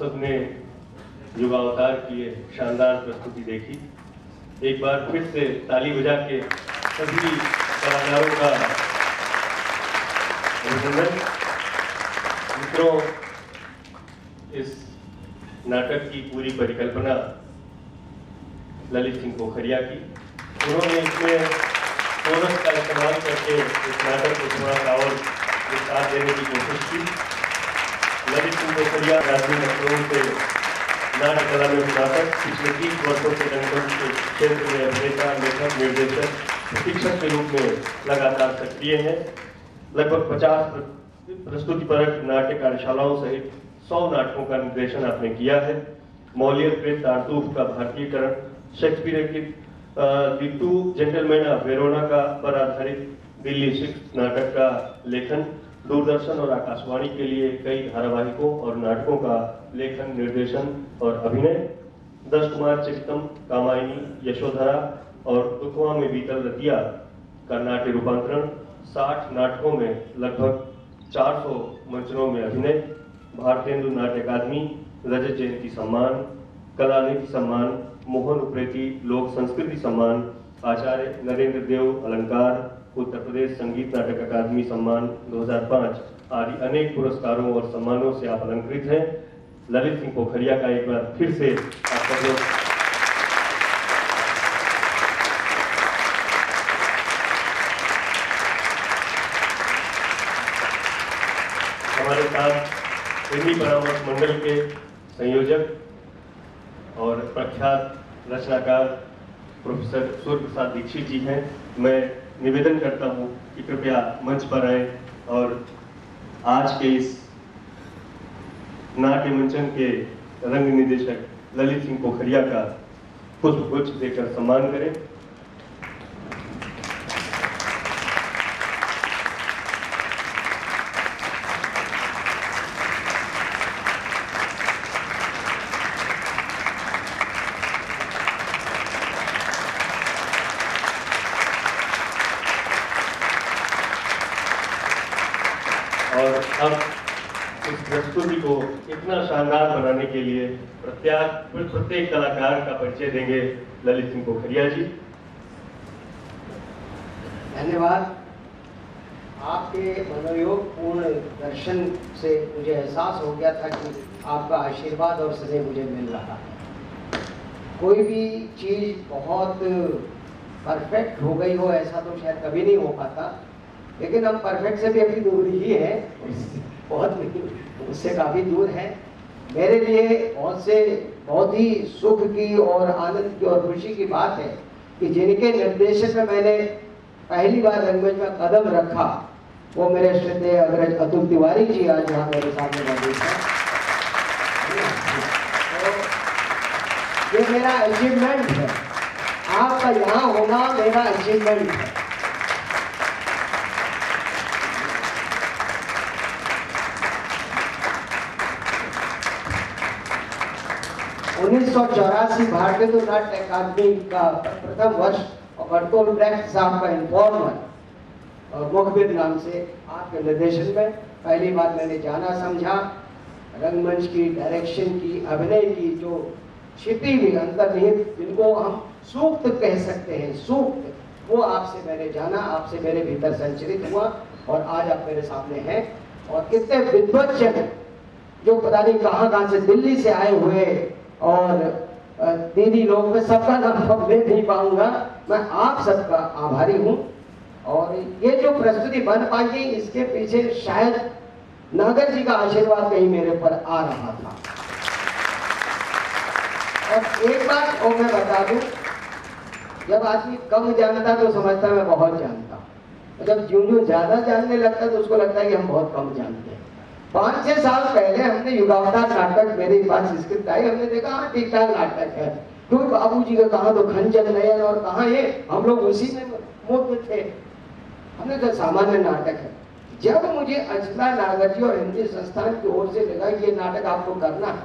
सबने युगावतार की ये शानदार प्रस्तुति देखी। एक बार फिर से ताली बजा के सभी कलाकारों का अभिनंदन। मित्रों, इस नाटक की पूरी परिकल्पना ललित सिंह पोखरिया की। उन्होंने इसमें कोरस का इस्तेमाल करके इस नाटक को थोड़ा सा और विस्तार देने की कोशिश की। ललित सिंह पोखरिया राजनीतिक लखनऊ से नाटक कला में स्नातक, पिछले 30 वर्षों से रंगमंच के क्षेत्र में अभिनेता, लेखक, निर्देशक, प्रशिक्षक के रूप में लगातार सक्रिय हैं। लगभग 50 प्रस्तुतिपरक नाट्य कार्यशालाओं सहित 100 नाटकों का निर्देशन आपने किया है। मॉलियर प्रेस तारतूफ का भारतीयकरण, शेक्सपियर की the two gentleman of Verona का पर आधारित दिल्ली 6 नाटक का लेखन, दूरदर्शन और आकाशवाणी के लिए कई धारावाहिकों और नाटकों का लेखन, निर्देशन और अभिनय, 10 कुमार चित्तम, कामायनी, यशोधरा और दुखवा में बीतल रतिया का नाट्य रूपांतरण, 60 नाटकों में लगभग 400 मंचनों में अभिनय, भारतेंदु नाट्य अकादमी, रजत जयंती सम्मान, कलानिधि सम्मान, मोहन उप्रेती लोक संस्कृति सम्मान, आचार्य नरेंद्र देव अलंकार, उत्तर प्रदेश संगीत नाटक अकादमी सम्मान 2005 आदि अनेक पुरस्कारों और सम्मानों से आप अलंकृत हैं। ललित सिंह पोखरिया का एक बार फिर से आपका जो हमारे साथ फिल्मी परामर्श मंडल के संयोजक और प्रख्यात रचनाकार प्रोफेसर सूर्य प्रसाद दीक्षित जी हैं। मैं निवेदन करता हूं कि कृपया मंच पर आए और आज के इस नाट्य मंचन के रंग निदेशक ललित सिंह पोखरिया का पुष्पगुच्छ देकर सम्मान करें। और अब इस प्रस्तुति को इतना शानदार बनाने के लिए प्रत्येक कलाकार का परिचय देंगे ललित सिंह पोखरिया जी। धन्यवाद। आपके मनोयोगपूर्ण दर्शन से मुझे एहसास हो गया था कि आपका आशीर्वाद और स्नेह मुझे मिल रहा है। कोई भी चीज़ बहुत परफेक्ट हो गई हो ऐसा तो शायद कभी नहीं हो पाता, लेकिन हम परफेक्ट से भी अभी दूर ही है, बहुत नहीं, उससे काफ़ी दूर है। मेरे लिए बहुत ही सुख की और आनंद की और खुशी की बात है कि जिनके निर्देशन में मैंने पहली बार रंगमंच में कदम रखा वो मेरे श्रद्धेय अग्रज अतुल तिवारी जी आज यहाँ मेरे सामने मौजूद हैं। तो ये मेरा अचीवमेंट है, आपका यहाँ होना मेरा अचीवमेंट है। 1984 भारतीय नाट्य अकादमी का प्रथम वर्ष और बर्तोल ब्रेख्ट साहब का इन्फॉर्मर और मुखबिर नाम से आपके निर्देशन में पहली बार मैंने जाना समझा। रंगमंच की, डायरेक्शन की, अभिनय की जो छिपी हुई अंतर्निहित, जिनको हम सूक्त कह सकते हैं, सूक्त, वो आपसे मैंने जाना, आपसे मेरे भीतर संचरित हुआ और आज आप मेरे सामने हैं। और कितने विद्वज्जन जो पता नहीं कहाँ से दिल्ली से आए हुए और दीदी लोग, मैं सबका नाम ले नहीं पाऊंगा, मैं आप सबका आभारी हूँ। और ये जो प्रस्तुति बन पाई इसके पीछे शायद नागर जी का आशीर्वाद कहीं मेरे पर आ रहा था। और एक बात और मैं बता दूं, जब आदमी कम जानता तो समझता मैं बहुत जानता, और जब ज्यों ज्यादा जानने लगता तो उसको लगता है कि हम बहुत कम जानते हैं। 5-6 साल पहले हमने युगावतार नाटक, मेरे पास स्क्रिप्ट आई, हमने देखा हाँ ठीक ठाक नाटक है, क्योंकि बाबूजी का कहाँ तो खंजर नयन और कहाँ ये, हम लोग उसी में मुक्त थे, हमने तो सामान्य नाटक है। जब मुझे अचला नागर जी और हिंदी संस्थान की ओर से लगा ये नाटक आपको करना है,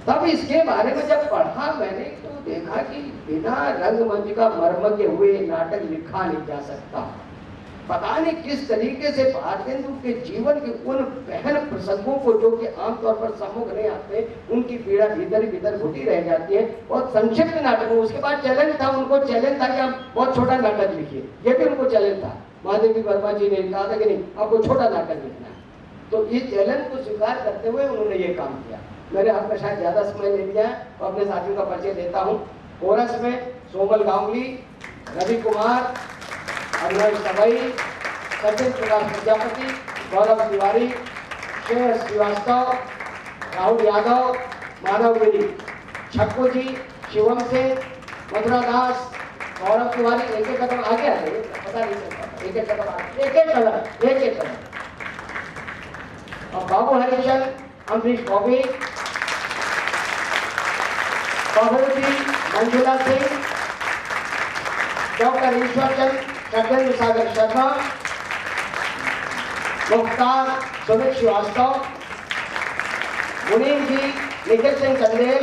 तब इसके बारे में जब पढ़ा मैंने तो देखा कि बिना रंगमंच का मर्म के हुए नाटक लिखा नहीं जा सकता। पता नहीं किस तरीके से भारतेंदु के जीवन के उन गहन प्रसंगों को जो कि आमतौर पर सम्मुख नहीं आते, उनकी पीड़ा भीतर भीतर घुटी रह जाती है। बहुत संक्षिप्त नाटक है। उसके बाद चैलेंज था, उनको चैलेंज था कि आप बहुत छोटा नाटक लिखिए, ये भी उनको चैलेंज था। महादेवी वर्मा जी ने कहा था कि नहीं, आपको छोटा नाटक लिखना है। तो इस चैलेंज को स्वीकार करते हुए उन्होंने ये काम किया। मेरे हाथ में शायद ज्यादा समय ले लिया है और अपने साथियों का परिचय देता हूँ। कोरस में सोमल गांगुली, रवि कुमार, अभिनव सवई, सचिन प्रकाश प्रजापति, गौरव तिवारी, श्रेयस श्रीवास्तव, राहुल यादव, मानव गिरी, छक्कू जी, शिवम सिंह, मथुरा दास, गौरव तिवारी। एक एक कदम आगे आ गए, पता नहीं चलता, एक एक कदम आगे, एक एक कदम। और बाबू हरिचंद, अमरीश बॉबी, बाबूजी, मंजुला सिंह, डॉक्टर ईश्वर चंद, सत्येंद्र सागर शर्मा, मुख्तार सुमित श्रीवास्तव, मुनीम जी, निखिल सिंह चंदेल,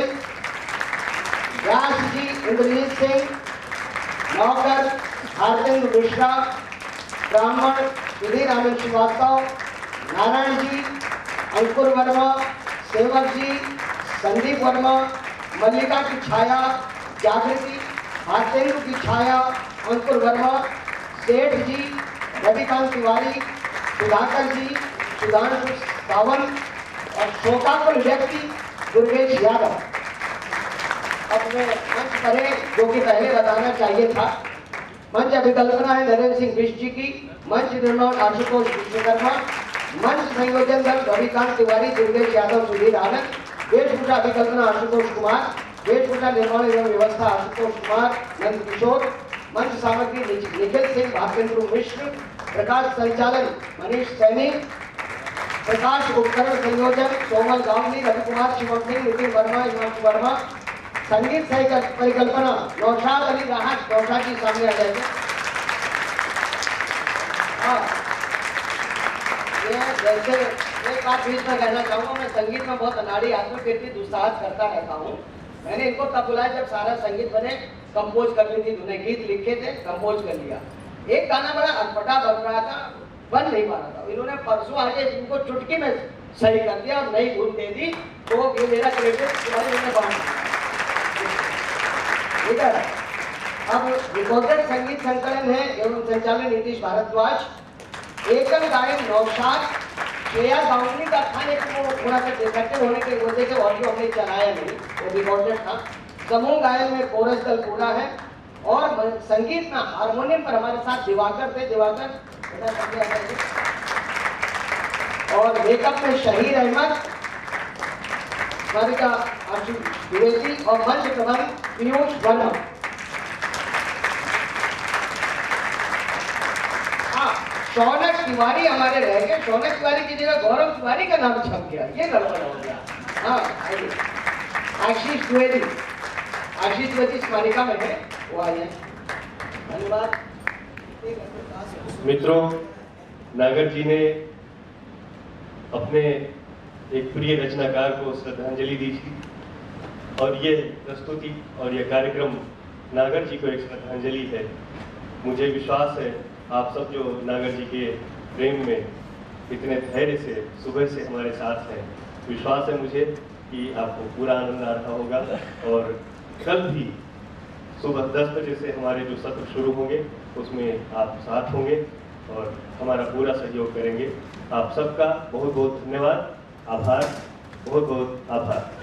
व्यास जी, इंद्रजीत सिंह, नौकर भारतेंदु मिश्रा, ब्राह्मण सुधीर आनंद श्रीवास्तव, नारायण जी, अंकुर वर्मा, सेवक जी, संदीप वर्मा, मल्लिका की छाया, जागृति, भारतेंदु की छाया, अंकुर वर्मा, सेठ जी, रविकांत तिवारी, सुधाकर जी, सुधांशु सावंत और शोकाकुल व्यक्ति दुर्गेश यादव। अपने मंच पर है, जो कि पहले बताना चाहिए था। मंच अभिकल्पना है नरेंद्र सिंह बिष्ट जी की, मंच निर्माण आशुतोष विश्वकर्मा, मंच संयोजन दल रविकांत तिवारी, दुर्गेश यादव, सुधीर आनंद, वेशभूषा अभिकल्पना आशुतोष कुमार, वेशभूषा निर्माण एवं व्यवस्था आशुतोष कुमार, नंद किशोर, मंच सामग्री निखिल सिंह, भारतेंदु मिश्र, प्रकाश संचालन मनीष सैनी, प्रकाश उपकरण संयोजन सोमल गांवली, रवि कुमार, शिवम सिंह, नितिन वर्मा, हिमांशु वर्मा, संगीत सही परिकल्पना नौशाद अली राहत। नौशाद जी सामने आ जाएंगे। जैसे एक बात बीच में कहना चाहूँगा, मैं संगीत में बहुत अनाड़ी आत्मकीर्ति दुस्साहस करता रहता हूँ। मैंने इनको तब बुलाया जब सारा संगीत बने, कंपोज कर ली थी, उन्होंने गीत लिखे थे, कंपोज कर लिया। एक गाना बड़ा अटपटा बन रहा था, बन नहीं पा रहा था। इन्होंने परसों आके इनको चुटकी में सही कर दिया और नई धुन दे दी, तो ये मेरा क्रेडिट तुम्हारे उन्होंने बांट दिया। अब रिकॉर्डेड संगीत संकलन है एवं संचालन नीतीश भारद्वाज, एकल गायन नौशाद, श्रेया गांगुली का था, लेकिन वो थोड़ा सा डिफेक्टिव होने की वजह से ऑडियो हमने चलाया नहीं, वो रिकॉर्डेड था। समूह गायन में कोरस दल पूरा है और संगीत में हारमोनियम पर हमारे साथ दिवाकर थे। दिवाकर और मेकअप में शहीर अहमद, स्वारिका आशु द्विवेदी और मंच प्रबंध पीयूष वर्मा। शौनक तिवारी हमारे रह गए, शौनक तिवारी की जगह गौरव तिवारी का नाम छप गया, ये गड़बड़ हो गया। हाँ, आशीष द्विवेदी, आशीष द्विवेदी स्मारिका में है, वो आए। धन्यवाद। मित्रों, नागर जी ने अपने एक प्रिय रचनाकार को श्रद्धांजलि दी थी और ये प्रस्तुति और ये कार्यक्रम नागर जी को एक श्रद्धांजलि है। मुझे विश्वास है आप सब जो नागर जी के प्रेम में इतने धैर्य से सुबह से हमारे साथ हैं, विश्वास है मुझे कि आपको पूरा आनंद आ रहा होगा। और कल भी सुबह 10 बजे से हमारे जो सत्र शुरू होंगे उसमें आप साथ होंगे और हमारा पूरा सहयोग करेंगे। आप सबका बहुत बहुत धन्यवाद, आभार, बहुत बहुत आभार।